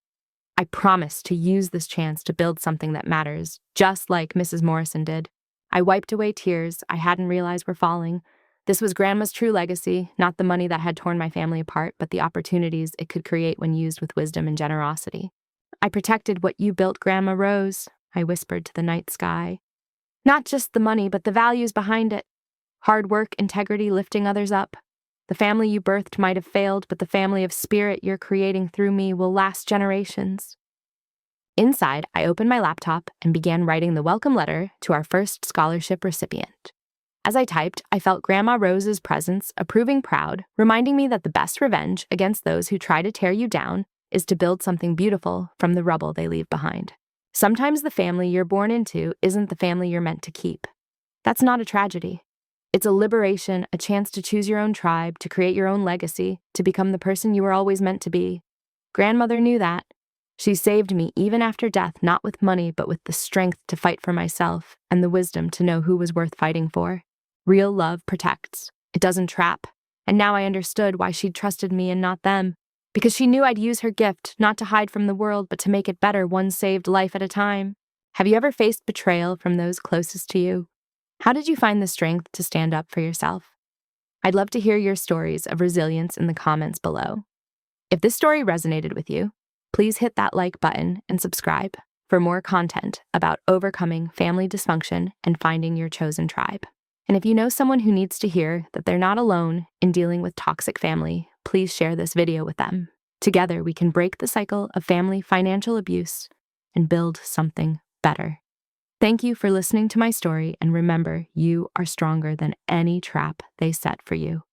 I promise to use this chance to build something that matters, just like Mrs. Morrison did. I wiped away tears I hadn't realized were falling. This was Grandma's true legacy, not the money that had torn my family apart, but the opportunities it could create when used with wisdom and generosity. I protected what you built, Grandma Rose, I whispered to the night sky. Not just the money, but the values behind it. Hard work, integrity, lifting others up. The family you birthed might have failed, but the family of spirit you're creating through me will last generations. Inside, I opened my laptop and began writing the welcome letter to our first scholarship recipient. As I typed, I felt Grandma Rose's presence, approving proud, reminding me that the best revenge against those who try to tear you down is to build something beautiful from the rubble they leave behind. Sometimes the family you're born into isn't the family you're meant to keep. That's not a tragedy. It's a liberation, a chance to choose your own tribe, to create your own legacy, to become the person you were always meant to be. Grandmother knew that. She saved me even after death, not with money, but with the strength to fight for myself and the wisdom to know who was worth fighting for. Real love protects. It doesn't trap. And now I understood why she'd trusted me and not them. Because she knew I'd use her gift, not to hide from the world, but to make it better, one saved life at a time. Have you ever faced betrayal from those closest to you? How did you find the strength to stand up for yourself? I'd love to hear your stories of resilience in the comments below. If this story resonated with you, please hit that like button and subscribe for more content about overcoming family dysfunction and finding your chosen tribe. And if you know someone who needs to hear that they're not alone in dealing with toxic family, please share this video with them. Together, we can break the cycle of family financial abuse and build something better. Thank you for listening to my story, and remember, you are stronger than any trap they set for you.